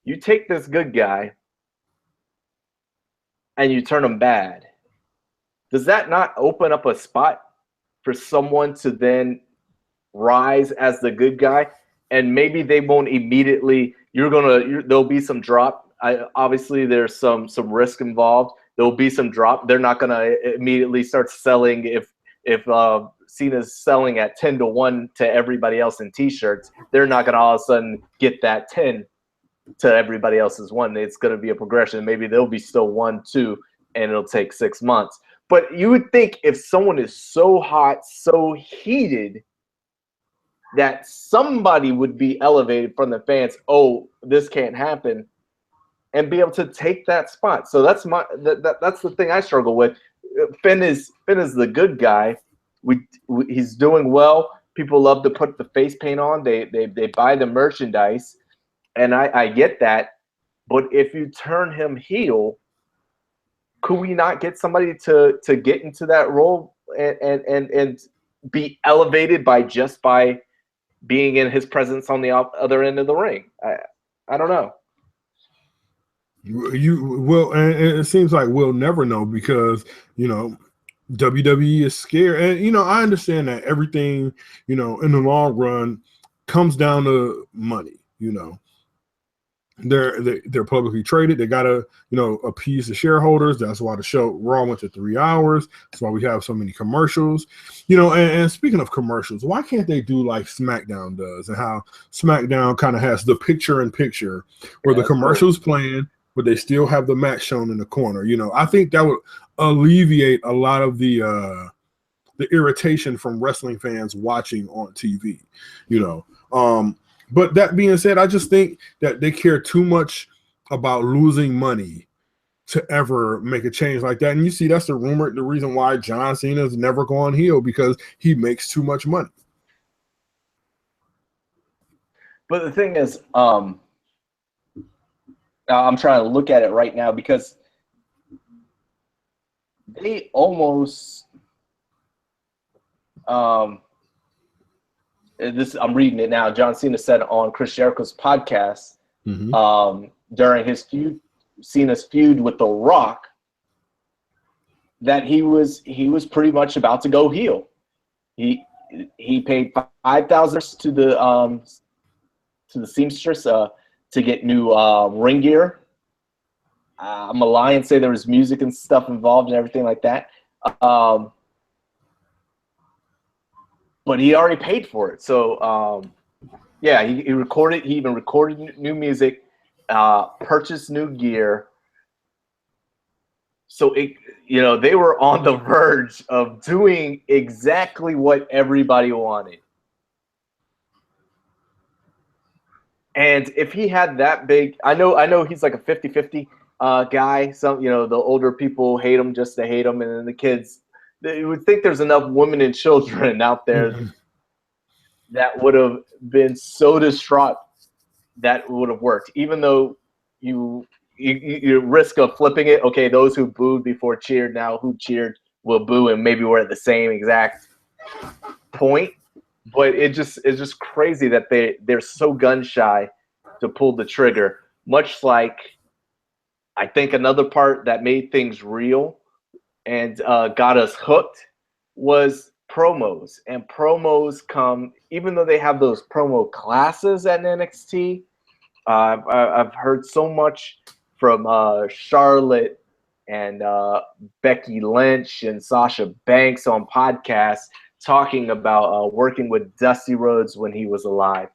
you take this good guy and you turn him bad. Does that not open up a spot for someone to then rise as the good guy? And maybe they won't immediately. There'll be some drop. Obviously, there's some risk involved. There'll be some drop. They're not gonna immediately start selling if Cena's selling at 10-1 to everybody else in T-shirts. They're not gonna all of a sudden get that 10 to everybody else's 1. It's gonna be a progression. Maybe they'll be still 1-2, and it'll take 6 months. But you would think if someone is so hot, so heated, that somebody would be elevated from the fans. Oh, this can't happen, and be able to take that spot. So that's that's the thing I struggle with. Finn is the good guy. He's doing well. People love to put the face paint on. They buy the merchandise, and I get that. But if you turn him heel, could we not get somebody to get into that role and be elevated by being in his presence on the other end of the ring? I don't know. You will, and it seems like we'll never know because WWE is scared, and I understand that everything in the long run comes down to money. They're publicly traded. They gotta appease the shareholders. That's why the show Raw went to 3 hours. That's why we have so many commercials. And speaking of commercials, why can't they do like SmackDown does, and how SmackDown kind of has the picture-in-picture where the commercials playing, but they still have the match shown in the corner. I think that would alleviate a lot of the irritation from wrestling fans watching on TV. But that being said, I just think that they care too much about losing money to ever make a change like that. And you see, that's the reason why John Cena's never gone heel, because he makes too much money. But the thing is, I'm trying to look at it right now because they almost I'm reading it now. John Cena said on Chris Jericho's podcast during his Cena's feud with The Rock that he was pretty much about to go heel. He paid $5,000 to the seamstress to get new ring gear. I'm a lie and say there was music and stuff involved and everything like that. But he already paid for it. So, yeah, he even recorded new music, purchased new gear. So they were on the verge of doing exactly what everybody wanted. And if he had that big, I know he's like a 50-50 guy. Some, the older people hate him just to hate him, and then the kids, you would think there's enough women and children out there that would have been so distraught that would have worked, even though you risk of flipping it. Okay, those who booed before cheered, now who cheered will boo, and maybe we're at the same exact point. But it's just crazy that they're so gun shy to pull the trigger. Much like, I think another part that made things real and got us hooked was promos. And promos come, even though they have those promo classes at NXT. I've heard so much from Charlotte and Becky Lynch and Sasha Banks on podcasts talking about working with Dusty Rhodes when he was alive.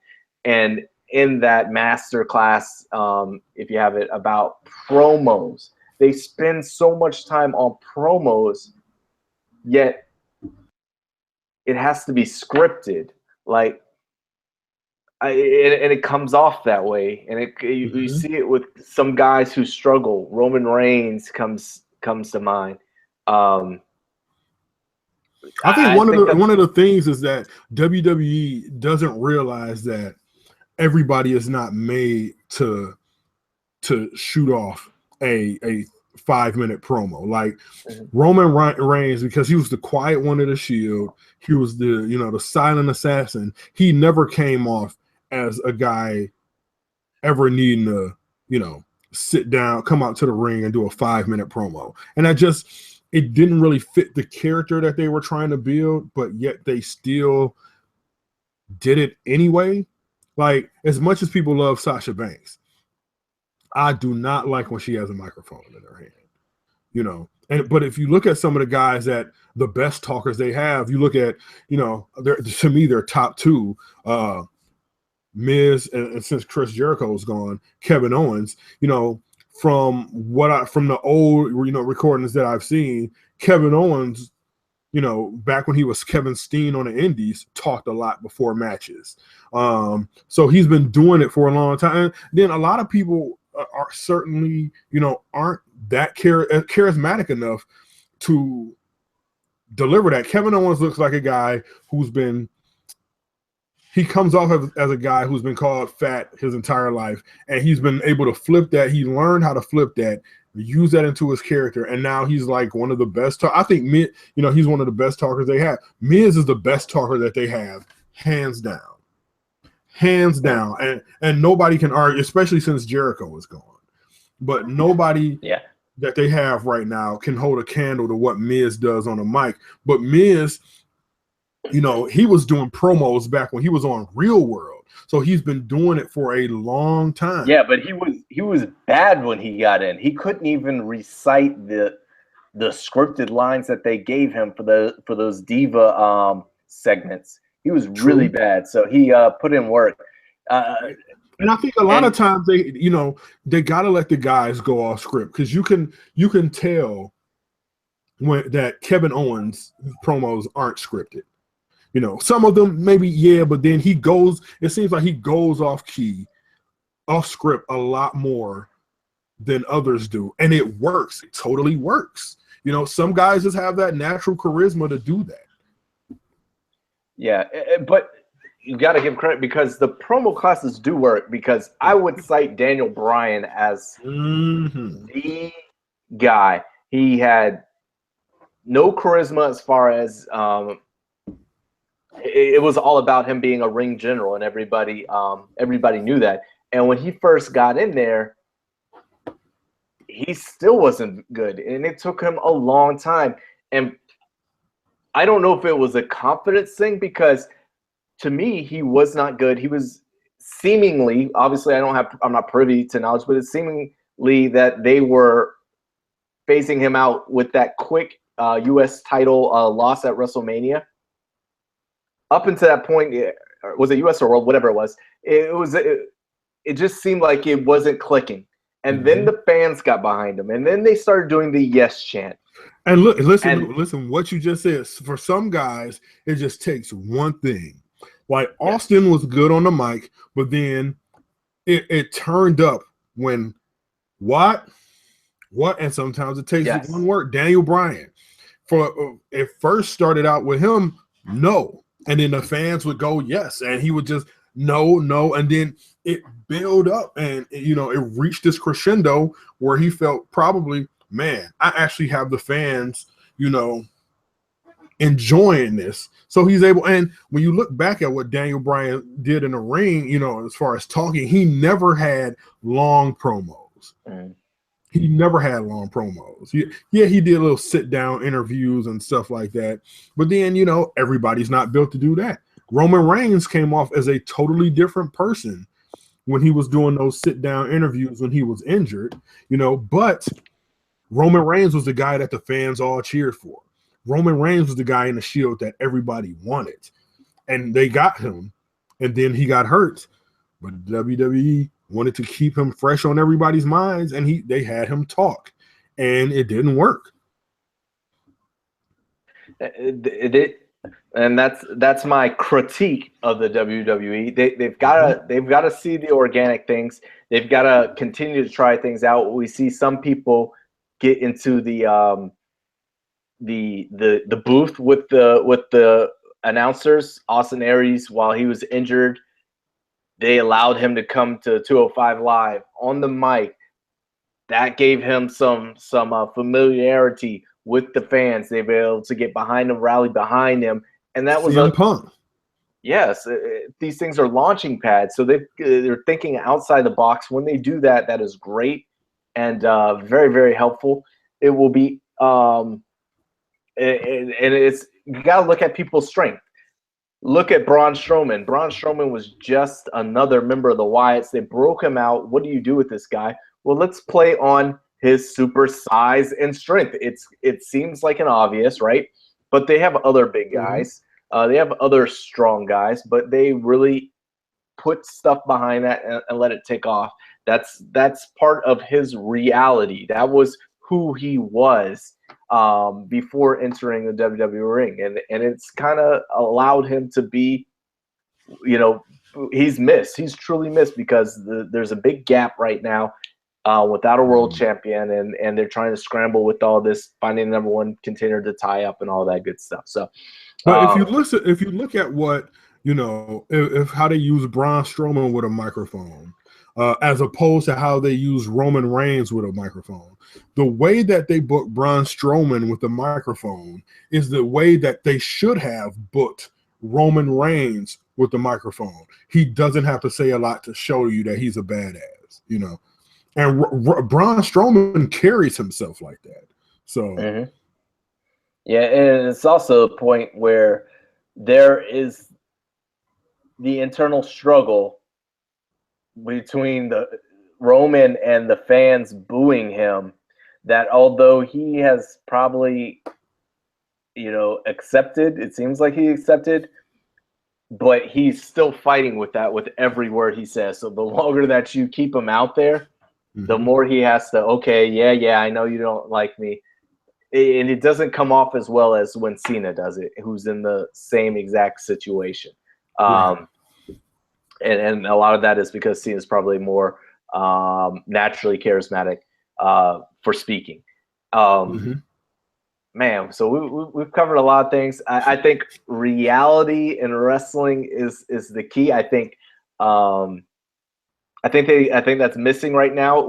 And in that master class, if you have it, about promos, they spend so much time on promos, yet it has to be scripted. Like, and it comes off that way, and you see it with some guys who struggle. Roman Reigns comes to mind. I think one of the things is that WWE doesn't realize that everybody is not made to shoot off a 5-minute promo. Like Roman Reigns, because he was the quiet one of the Shield, he was the silent assassin. He never came off as a guy ever needing to sit down, come out to the ring and do a 5-minute promo. And it didn't really fit the character that they were trying to build, but yet they still did it anyway. Like, as much as people love Sasha Banks, I do not like when she has a microphone in her hand, but if you look at some of the guys that the best talkers they have, you look at, to me, their top two, Miz, and since Chris Jericho is gone, Kevin Owens, from the old, recordings that I've seen, Kevin Owens, back when he was Kevin Steen on the Indies, talked a lot before matches. So he's been doing it for a long time. And then a lot of people are certainly, aren't that charismatic enough to deliver that. Kevin Owens looks like a guy he comes off as a guy who's been called fat his entire life, and he's been able to flip that. He learned how to flip that, use that into his character, and now he's like one of the best. I think Miz, he's one of the best talkers they have. Miz is the best talker that they have, hands down, and nobody can argue, especially since Jericho is gone. But nobody that they have right now can hold a candle to what Miz does on the mic. But Miz, he was doing promos back when he was on Real World. So he's been doing it for a long time. Yeah, but he was bad when he got in. He couldn't even recite the scripted lines that they gave him for those diva segments. He was really bad. So he put in work. And I think a lot of times they gotta let the guys go off script, because you can tell that Kevin Owens' promos aren't scripted. Some of them maybe, but then it seems like he goes off key, off script a lot more than others do. And it works. It totally works. Some guys just have that natural charisma to do that. Yeah, but you got to give credit, because the promo classes do work, because I would cite Daniel Bryan as the guy. He had no charisma as far as it was all about him being a ring general, and everybody knew that. And when he first got in there, he still wasn't good, and it took him a long time. And I don't know if it was a confidence thing, because to me, he was not good. He was seemingly, obviously, I'm not privy to knowledge, but it's seemingly that they were phasing him out with that quick U.S. title loss at WrestleMania. Up until that point, was it U.S. or World, whatever it was, it just seemed like it wasn't clicking. And then the fans got behind him, and then they started doing the yes chant. And listen, what you just said. For some guys, it just takes one thing. Like Austin was good on the mic, but then it turned up when what, and sometimes it takes one word. Daniel Bryan, it first started out with him, no, and then the fans would go yes, and he would just no, and then it built up, and it reached this crescendo where he felt probably, man, I actually have the fans, enjoying this. So he's able, and when you look back at what Daniel Bryan did in the ring, as far as talking, he never had long promos. He never had long promos. He did little sit-down interviews and stuff like that. But then, everybody's not built to do that. Roman Reigns came off as a totally different person when he was doing those sit-down interviews when he was injured, but Roman Reigns was the guy that the fans all cheered for. Roman Reigns was the guy in the Shield that everybody wanted. And they got him, and then he got hurt. But WWE wanted to keep him fresh on everybody's minds, and they had him talk, and it didn't work. And that's my critique of the WWE. They've got to see the organic things. They've got to continue to try things out. We see some people get into the booth with the announcers. Austin Aries, while he was injured, they allowed him to come to 205 Live on the mic. That gave him some familiarity with the fans. They were able to get behind him, rally behind him, and that was CM Punk. Yes, these things are launching pads, so they're thinking outside the box. When they do that, that is great and very, very helpful. It will be, and it's, you got to look at people's strength. Look at Braun Strowman. Braun Strowman was just another member of the Wyatts. They broke him out. What do you do with this guy? Well, let's play on his super size and strength. It seems like an obvious, right? But they have other big guys. They have other strong guys, but they really put stuff behind that and let it take off. That's part of his reality. That was who he was before entering the WWE ring, and it's kind of allowed him to be, he's missed. He's truly missed because there's a big gap right now without a world champion, and they're trying to scramble with all this, finding the number one contender to tie up and all that good stuff. So, but if you look at what if how they use Braun Strowman with a microphone, as opposed to how they use Roman Reigns with a microphone. The way that they booked Braun Strowman with the microphone is the way that they should have booked Roman Reigns with the microphone. He doesn't have to say a lot to show you that he's a badass, And Braun Strowman carries himself like that. So, yeah, and it's also a point where there is the internal struggle between the Roman and the fans booing him, that although he has probably, accepted, it seems like he accepted, but he's still fighting with that with every word he says. So the longer that you keep him out there, the more he has to, yeah, I know you don't like me. And it doesn't come off as well as when Cena does it, who's in the same exact situation. And a lot of that is because Cena's probably more naturally charismatic for speaking. Man, so we've covered a lot of things. I think reality in wrestling is the key. I think that's missing right now.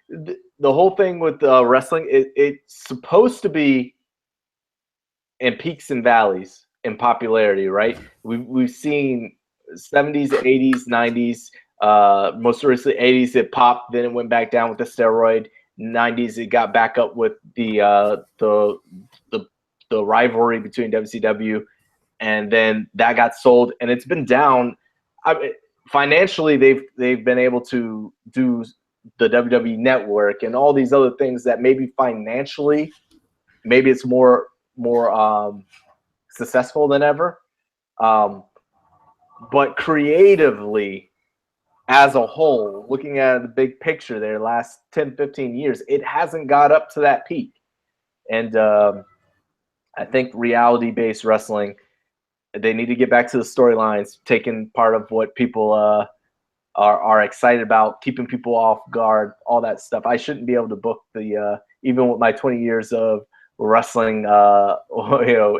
The whole thing with wrestling, it's supposed to be in peaks and valleys in popularity, right? We've seen 70s, 80s, 90s, most recently 80s it popped, then it went back down with the steroid. 90s it got back up with the rivalry between WCW, and then that got sold, and it's been down. Financially, they've been able to do the WWE Network and all these other things that maybe financially, maybe it's more successful than ever. But creatively, as a whole, looking at the big picture there, last 10, 15 years, it hasn't got up to that peak. And I think reality-based wrestling, they need to get back to the storylines, taking part of what people are excited about, keeping people off guard, all that stuff. I shouldn't be able to book the even with my 20 years of wrestling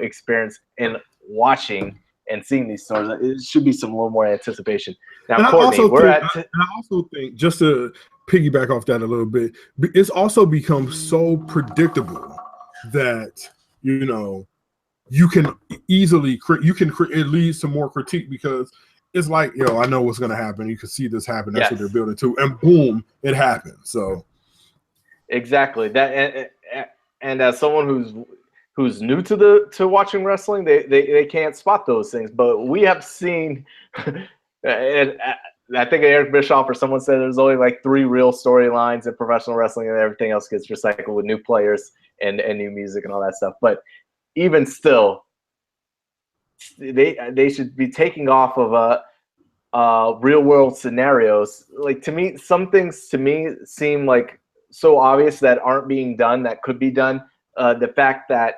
experience and watching and seeing these stars. It should be some little more anticipation. Now, and Courtney, I also think, just to piggyback off that a little bit, it's also become so predictable that you can easily it leads to more critique, because it's like, I know what's going to happen. You can see this happen. That's what they're building to, and boom, it happens. So exactly that, and as someone who's new to watching wrestling, they can't spot those things. But we have seen, and I think Eric Bischoff or someone said there's only like 3 real storylines in professional wrestling, and everything else gets recycled with new players and new music and all that stuff. But even still, they should be taking off of real world scenarios. Like, to me, some things to me seem like so obvious that aren't being done that could be done. The fact that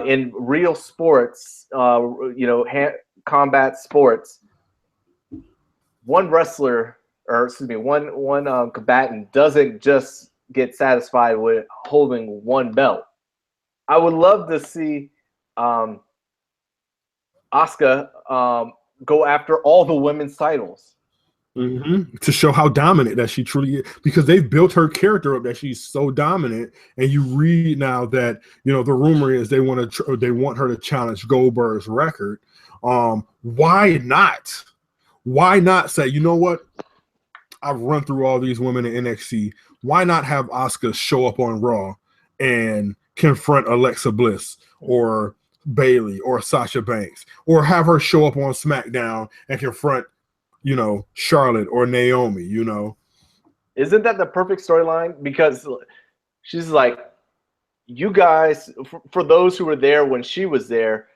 in real sports, combat sports, one wrestler, or excuse me, one combatant doesn't just get satisfied with holding one belt. I would love to see Asuka go after all the women's titles. To show how dominant that she truly is, because they've built her character up that she's so dominant. And you read now that the rumor is they want her to challenge Goldberg's record. Why not? Why not say, you know what? I've run through all these women in NXT. Why not have Asuka show up on Raw and confront Alexa Bliss or Bayley or Sasha Banks, or have her show up on SmackDown and confront Charlotte or Naomi? Isn't that the perfect storyline? Because she's like, you guys, for those who were there when she was there,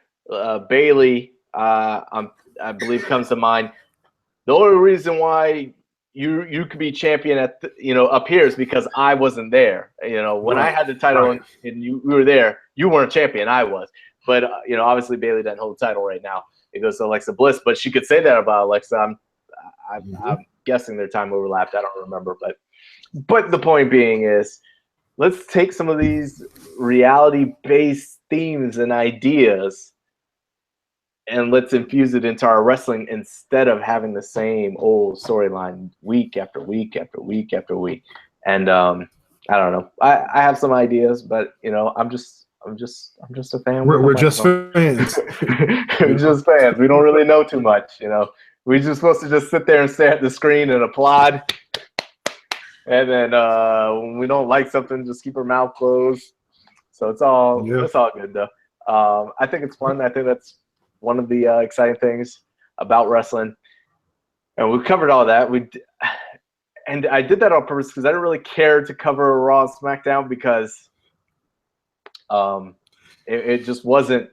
Bayley, I believe, comes to mind. The only reason why you could be champion at up here is because I wasn't there. When I had the title and you were there, you weren't champion, I was. But obviously Bayley doesn't hold the title right now. It goes to Alexa Bliss, but she could say that about Alexa. I'm guessing their time overlapped. I don't remember, but the point being is, let's take some of these reality-based themes and ideas and let's infuse it into our wrestling instead of having the same old storyline week after week after week after week. And I don't know. I have some ideas, but I'm just a fan. We're just fans. We're just fans. We don't really know too much. We're just supposed to just sit there and stare at the screen and applaud. And then when we don't like something, just keep our mouth closed. So it's all good though. I think it's fun. I think that's one of the exciting things about wrestling. And we covered all that. And I did that on purpose because I didn't really care to cover Raw and SmackDown, because it just wasn't.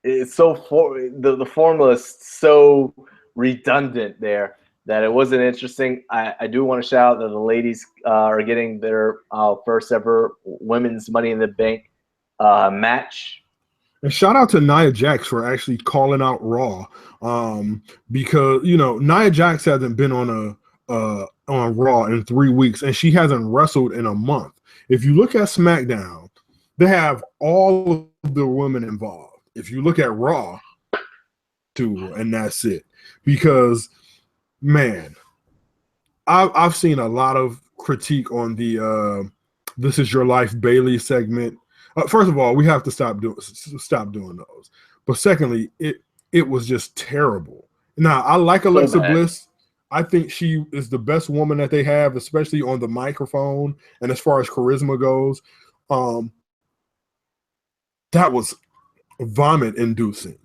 It's so the formula is so redundant there that it wasn't interesting. I do want to shout out that the ladies are getting their first ever women's Money in the Bank match. And shout out to Nia Jax for actually calling out Raw, because Nia Jax hasn't been on Raw in 3 weeks, and she hasn't wrestled in a month. If you look at SmackDown, they have all of the women involved. If you look at Raw, and that's it. Because, man, I've seen a lot of critique on the "This Is Your Life" Bayley segment. First of all, we have to stop doing those. But secondly, it was just terrible. Now, I like Alexa Bliss. I think she is the best woman that they have, especially on the microphone and as far as charisma goes. That was vomit-inducing,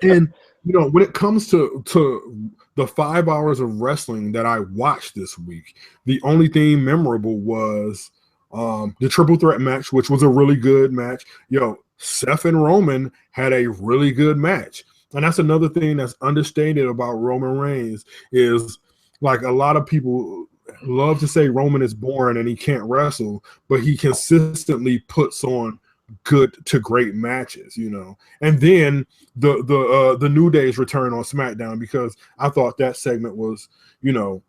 And when it comes to the 5 hours of wrestling that I watched this week, the only thing memorable was the triple threat match, which was a really good match. Seth and Roman had a really good match. And that's another thing that's understated about Roman Reigns is like a lot of people love to say Roman is boring and he can't wrestle, but he consistently puts on good to great matches, you know. And then the New Day's return on SmackDown, because I thought that segment was, you know,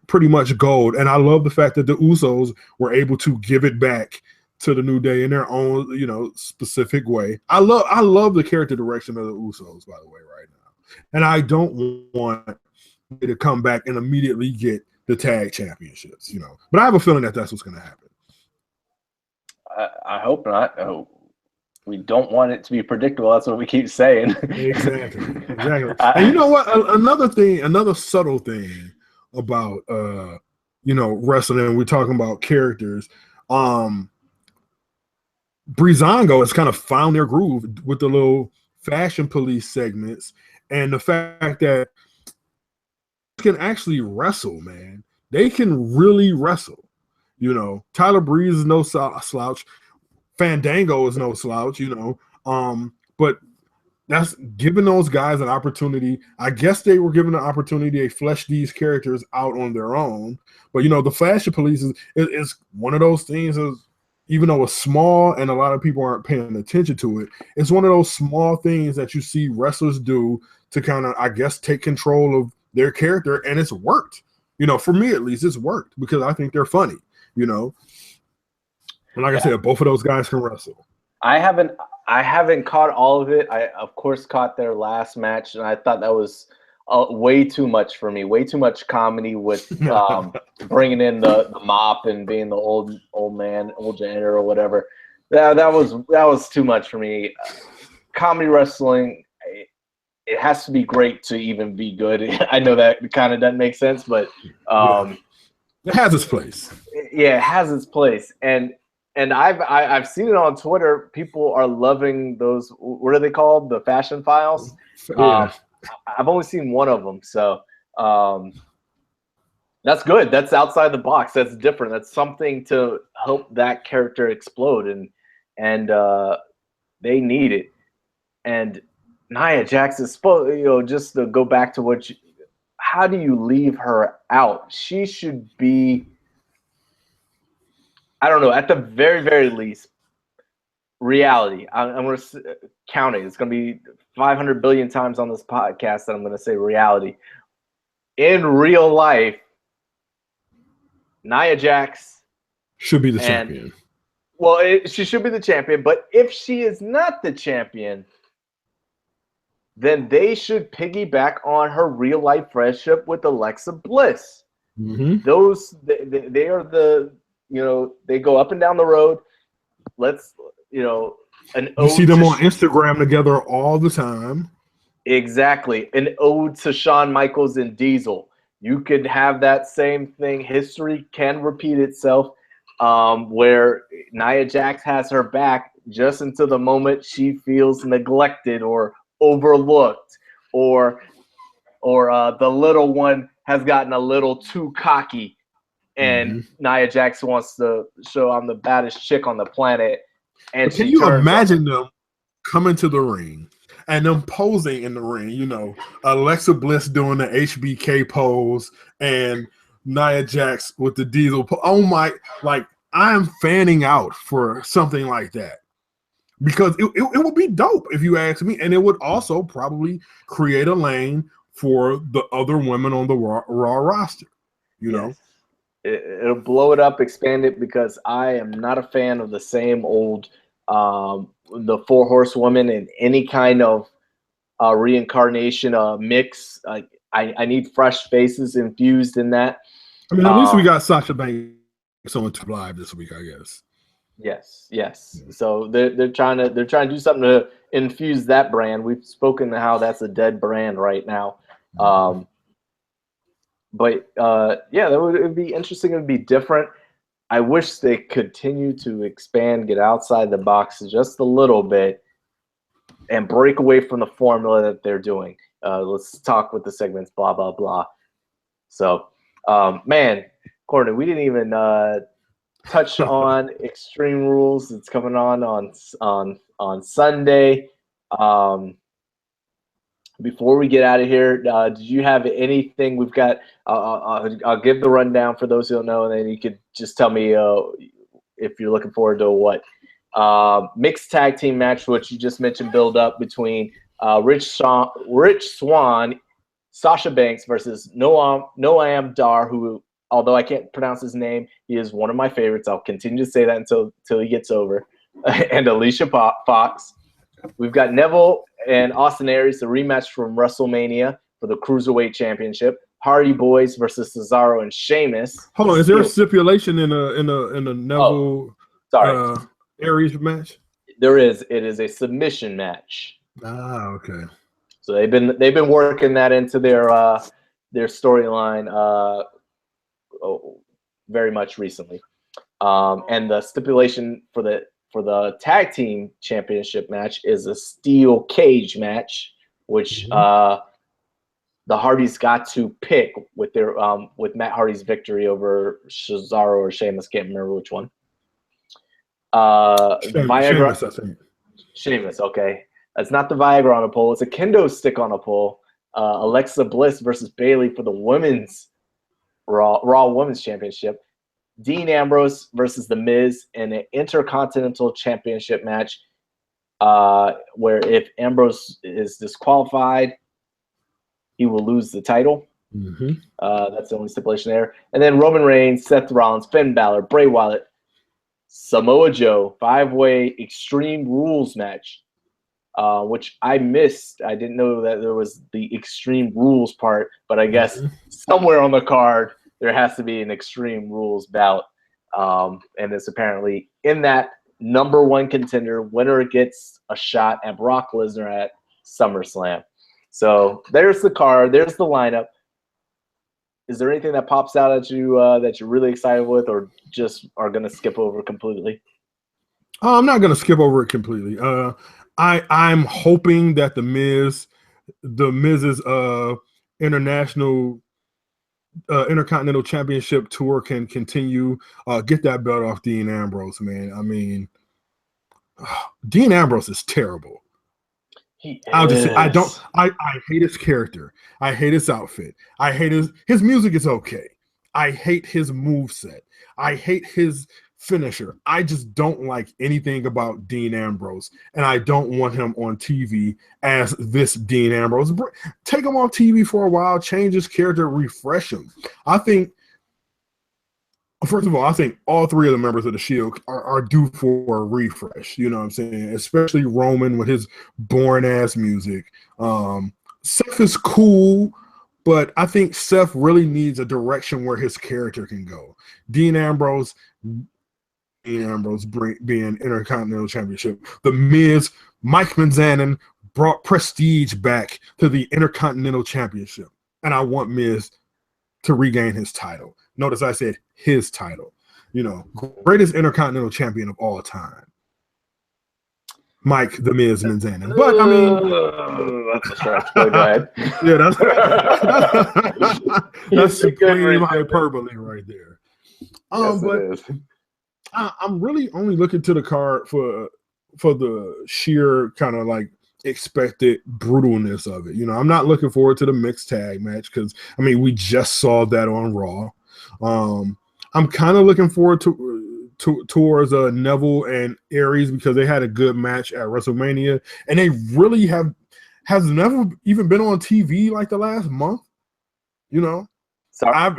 pretty much gold. And I love the fact that the Usos were able to give it back to the New Day in their own, you know, specific way. I love the character direction of the Usos, by the way, right now. And I don't want to come back and immediately get the tag championships, you know. But I have a feeling that that's what's going to happen. I hope not. We don't want it to be predictable. That's what we keep saying. Exactly. And you know what? Another subtle thing about you know, wrestling. We're talking about characters. Breezango has kind of found their groove with the little fashion police segments, and the fact that can actually wrestle, man. They can really wrestle. You know, Tyler Breeze is no slouch. Fandango is no slouch, you know. But that's giving those guys an opportunity. I guess they were given an opportunity to flesh these characters out on their own. But, you know, the Fashion Police is one of those things, even though it's small and a lot of people aren't paying attention to it, it's one of those small things that you see wrestlers do to kind of, I guess, take control of their character, and it's worked. You know, for me at least, it's worked because I think they're funny, you know. And like I said, both of those guys can wrestle. I haven't caught all of it. I of course caught their last match, and I thought that was way too much for me. Way too much comedy with bringing in the mop and being the old man, old janitor or whatever. That was too much for me. Comedy wrestling, it has to be great to even be good. I know that kind of doesn't make sense, but it has its place. Yeah, it has its place, and I've seen it on Twitter. People are loving those. What are they called? The fashion files. Yeah. I've only seen one of them, so that's good. That's outside the box. That's different. That's something to help that character explode, and they need it. And Nia Jax is supposed, you know, just to go back to how do you leave her out? She should be, I don't know, at the very, very least, reality. I'm going to count it. It's going to be 500 billion times on this podcast that I'm going to say reality. In real life, Nia Jax should be the champion. Well, she should be the champion, but if she is not the champion, then they should piggyback on her real life friendship with Alexa Bliss. Mm-hmm. Those they are the, you know, they go up and down the road. Let's, you know, you see them on Instagram together all the time. Exactly, an ode to Shawn Michaels and Diesel. You could have that same thing. History can repeat itself, where Nia Jax has her back just until the moment she feels neglected or overlooked, or the little one has gotten a little too cocky, and Nia Jax wants to show I'm the baddest chick on the planet. And can you imagine them coming to the ring and them posing in the ring? You know, Alexa Bliss doing the HBK pose and Nia Jax with the Diesel pose. Oh my! Like, I am fanning out for something like that. Because it would be dope if you ask me, and it would also probably create a lane for the other women on the Raw roster. You know, it'll blow it up, expand it, because I am not a fan of the same old the Four Horsewomen in any kind of reincarnation mix. I need fresh faces infused in that. I mean, at least we got Sasha Banks on Live this week, I guess. Yes. So they're trying to do something to infuse that brand. We've spoken to how that's a dead brand right now. But yeah, it would be interesting. It would be different. I wish they continue to expand, get outside the box just a little bit, and break away from the formula that they're doing. Let's talk with the segments, blah blah blah. So, man, Courtney, we didn't even touch on Extreme Rules. It's coming on Sunday. before we get out of here, did you have anything? We've got. I'll give the rundown for those who don't know, and then you could just tell me if you're looking forward to what mixed tag team match, which you just mentioned, build up between Rich Swann, Sasha Banks versus Noam Dar, who, although I can't pronounce his name, he is one of my favorites. I'll continue to say that until he gets over. And Alicia Fox. We've got Neville and Austin Aries, the rematch from WrestleMania for the Cruiserweight Championship. Hardy Boys versus Cesaro and Sheamus. Hold on, is there a stipulation in a Neville Aries match? There is. It is a submission match. Ah, okay. So they've been working that into their storyline very much recently. And the stipulation for the tag team championship match is a steel cage match, which the Hardys got to pick with their with Matt Hardy's victory over Cesaro or Sheamus, can't remember which one. Viagra. Sheamus, I think. Sheamus, okay. That's not the Viagra on a pole. It's a kendo stick on a pole. Alexa Bliss versus Bayley for the women's Raw Women's Championship. Dean Ambrose versus The Miz in an Intercontinental Championship match, where if Ambrose is disqualified, he will lose the title. That's the only stipulation there. And then Roman Reigns, Seth Rollins, Finn Balor, Bray Wyatt, Samoa Joe, 5-way Extreme Rules match, which I missed. I didn't know that there was the Extreme Rules part, but I guess somewhere on the card there has to be an Extreme Rules bout. And it's apparently in that number one contender. Winner gets a shot at Brock Lesnar at SummerSlam. So there's the card. There's the lineup. Is there anything that pops out at you that you're really excited with, or just are going to skip over completely? I'm not going to skip over it completely. I'm hoping that the Miz's Intercontinental Championship tour can continue. Get that belt off Dean Ambrose, man. I mean, Dean Ambrose is terrible. I'll just say, I hate his character. I hate his outfit. I hate his music is okay. I hate his moveset. I hate his finisher. I just don't like anything about Dean Ambrose, and I don't want him on TV as this Dean Ambrose. Take him off TV for a while, change his character, refresh him. I think, first of all, I think all three of the members of the Shield are due for a refresh. You know what I'm saying? Especially Roman with his boring-ass music. Seth is cool, but I think Seth really needs a direction where his character can go. Dean Ambrose being Intercontinental Championship. The Miz, Mike Manzanin brought prestige back to the Intercontinental Championship. And I want Miz to regain his title. Notice I said his title. You know, greatest Intercontinental Champion of all time. Mike the Miz Manzanin. But I mean, that's a stretch. Go ahead. Yeah, that's supreme hyperbole right there. Yes, but it is. I'm really only looking to the card for the sheer kind of like expected brutalness of it. You know, I'm not looking forward to the mixed tag match because I mean we just saw that on Raw. I'm kind of looking forward towards Neville and Aries because they had a good match at WrestleMania, and they really has Neville even been on TV like the last month. You know, so I've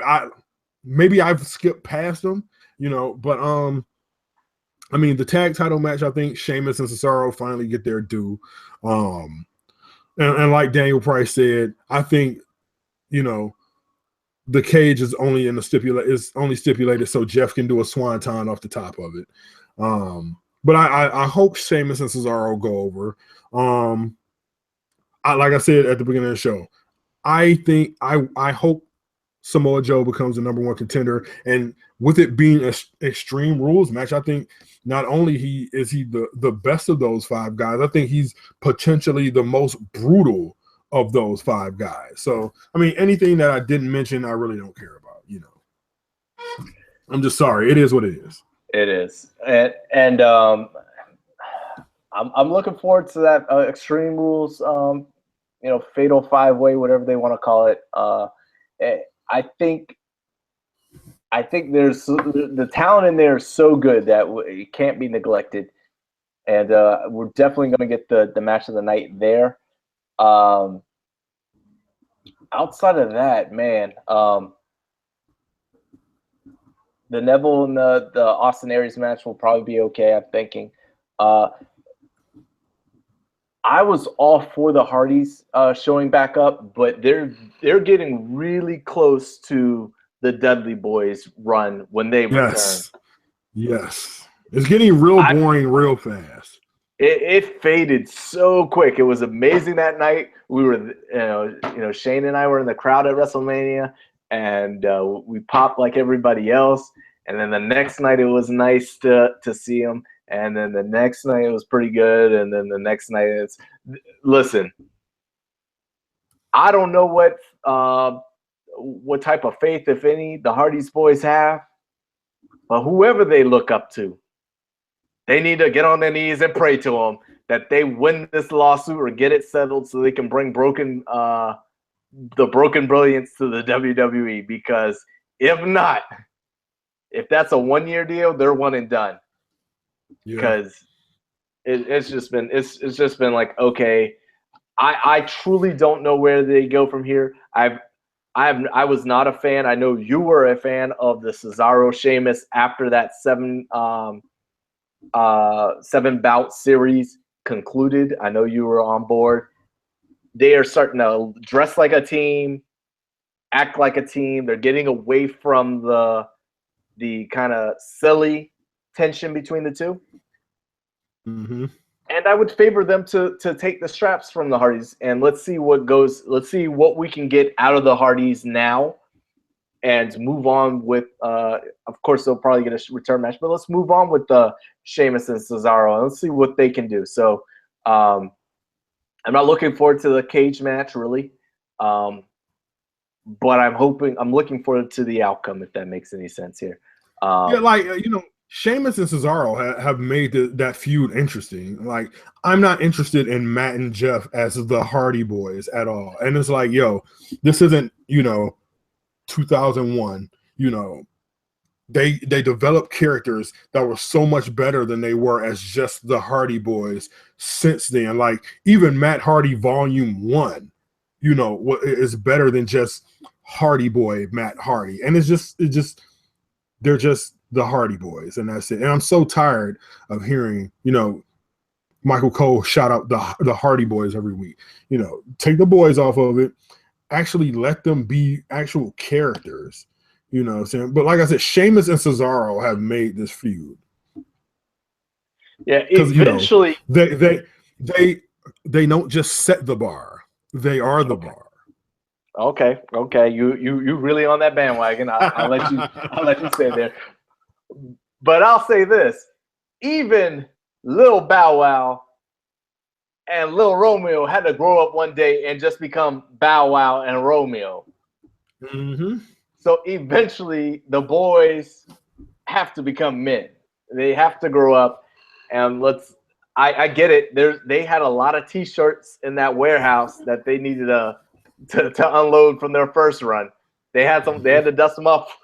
skipped past them. You know, but I mean the tag title match, I think Sheamus and Cesaro finally get their due. And like Daniel Price said, I think, you know, the cage is only stipulated so Jeff can do a swanton off the top of it. But I hope Sheamus and Cesaro go over. Like I said at the beginning of the show, I hope Samoa Joe becomes the number one contender, and with it being an Extreme Rules match, I think not only is he the best of those five guys, I think he's potentially the most brutal of those five guys. So, I mean, anything that I didn't mention, I really don't care about. You know, I'm just sorry. It is what it is. It is, and I'm looking forward to that Extreme Rules fatal 5-way, whatever they want to call it. I think there's the talent in there is so good that it can't be neglected, and we're definitely going to get the match of the night there. Outside of that, man, the Neville and the Austin Aries match will probably be okay, I'm thinking. I was all for the Hardys showing back up, but they're getting really close to the Dudley Boys run when they return. Yes. It's getting real boring real fast. It faded so quick. It was amazing that night. We were, Shane and I were in the crowd at WrestleMania, and we popped like everybody else. And then the next night, it was nice to see them. And then the next night, it was pretty good. And then the next night, listen. I don't know what type of faith, if any, the Hardys boys have, but whoever they look up to, they need to get on their knees and pray to them that they win this lawsuit or get it settled so they can bring the Broken Brilliance to the WWE. Because if not, if that's a 1-year deal, they're one and done. Because it's just been like, okay, I truly don't know where they go from here. I was not a fan. I know you were a fan of the Cesaro Sheamus after that 7-bout series concluded. I know you were on board. They are starting to dress like a team, act like a team. They're getting away from the kind of silly tension between the two. Mm-hmm. And I would favor them to take the straps from the Hardys, and let's see what we can get out of the Hardys now, and move on with. Of course, they'll probably get a return match, but let's move on with the Sheamus and Cesaro, and let's see what they can do. So, I'm not looking forward to the cage match really, but I'm looking forward to the outcome, if that makes any sense here. Sheamus and Cesaro have made that feud interesting. Like, I'm not interested in Matt and Jeff as the Hardy Boys at all. And it's like, this isn't, 2001. They developed characters that were so much better than they were as just the Hardy Boys since then. Like, even Matt Hardy Volume 1, is better than just Hardy Boy Matt Hardy. And they're just the Hardy Boys, and that's it. And I'm so tired of hearing, Michael Cole shout out the Hardy Boys every week. Take the boys off of it. Actually let them be actual characters. You know what I'm saying? But like I said, Sheamus and Cesaro have made this feud. Yeah, eventually they don't just set the bar. They are the bar. Okay. You really on that bandwagon. I'll let you stay there. But I'll say this: even Lil Bow Wow and Lil Romeo had to grow up one day and just become Bow Wow and Romeo. Mm-hmm. So eventually, the boys have to become men. They have to grow up, and I get it. They had a lot of T-shirts in that warehouse that they needed to unload from their first run. They had to dust them off,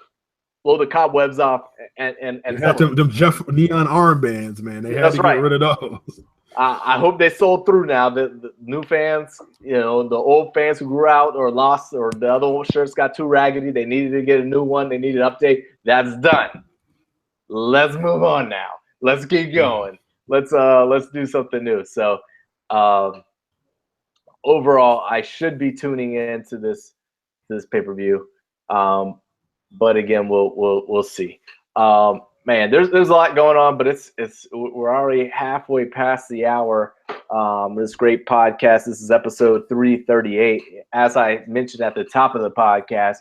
blow the cobwebs off, and had them Jeff neon armbands, man. They had to get rid of those. I hope they sold through now. The new fans, the old fans who grew out or lost, or the other shirts got too raggedy. They needed to get a new one. They needed an update. That's done. Let's move on now. Let's keep going. Let's do something new. So, overall, I should be tuning into this pay-per-view. But again, we'll see. Man, there's a lot going on, but we're already halfway past the hour. This great podcast. This is episode 338. As I mentioned at the top of the podcast,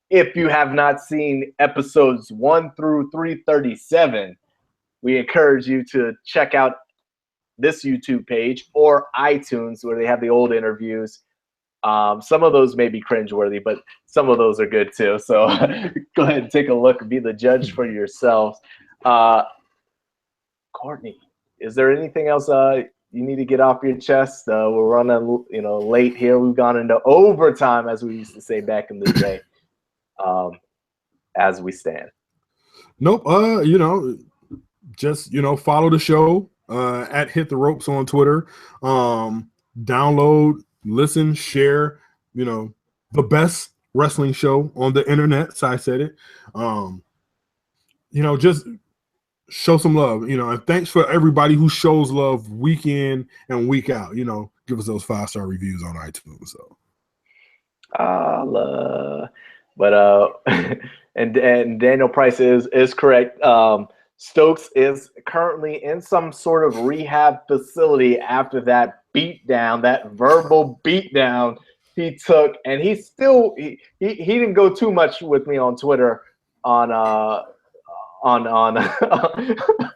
if you have not seen episodes 1 through 337, we encourage you to check out this YouTube page or iTunes, where they have the old interviews. Some of those may be cringeworthy, but some of those are good too. So go ahead and take a look and be the judge for yourselves. Courtney, is there anything else you need to get off your chest. We're running, late here. We've gone into overtime, as we used to say back in the day. As we stand. Nope. Just follow the show at Hit the Ropes on Twitter. Download, listen, share. The best wrestling show on the internet. So I said it. Just show some love. And thanks for everybody who shows love week in and week out. Give us those 5-star reviews on iTunes. So. But and Daniel Price is correct. Stokes is currently in some sort of rehab facility after that beatdown, that verbal beatdown he took, and he didn't go too much with me on Twitter on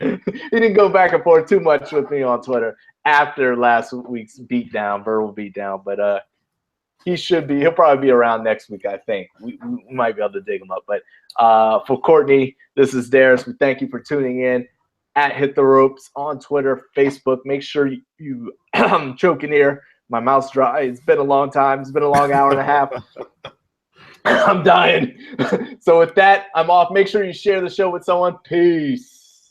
he didn't go back and forth too much with me on Twitter after last week's verbal beatdown, but he'll probably be around next week, I think. We might be able to dig him up. But for Courtney, this is Darius. We thank you for tuning in at Hit the Ropes on Twitter, Facebook. Make sure you I'm choking here. My mouth's dry. It's been a long time. It's been a long hour and a half. I'm dying. So with that, I'm off. Make sure you share the show with someone. Peace.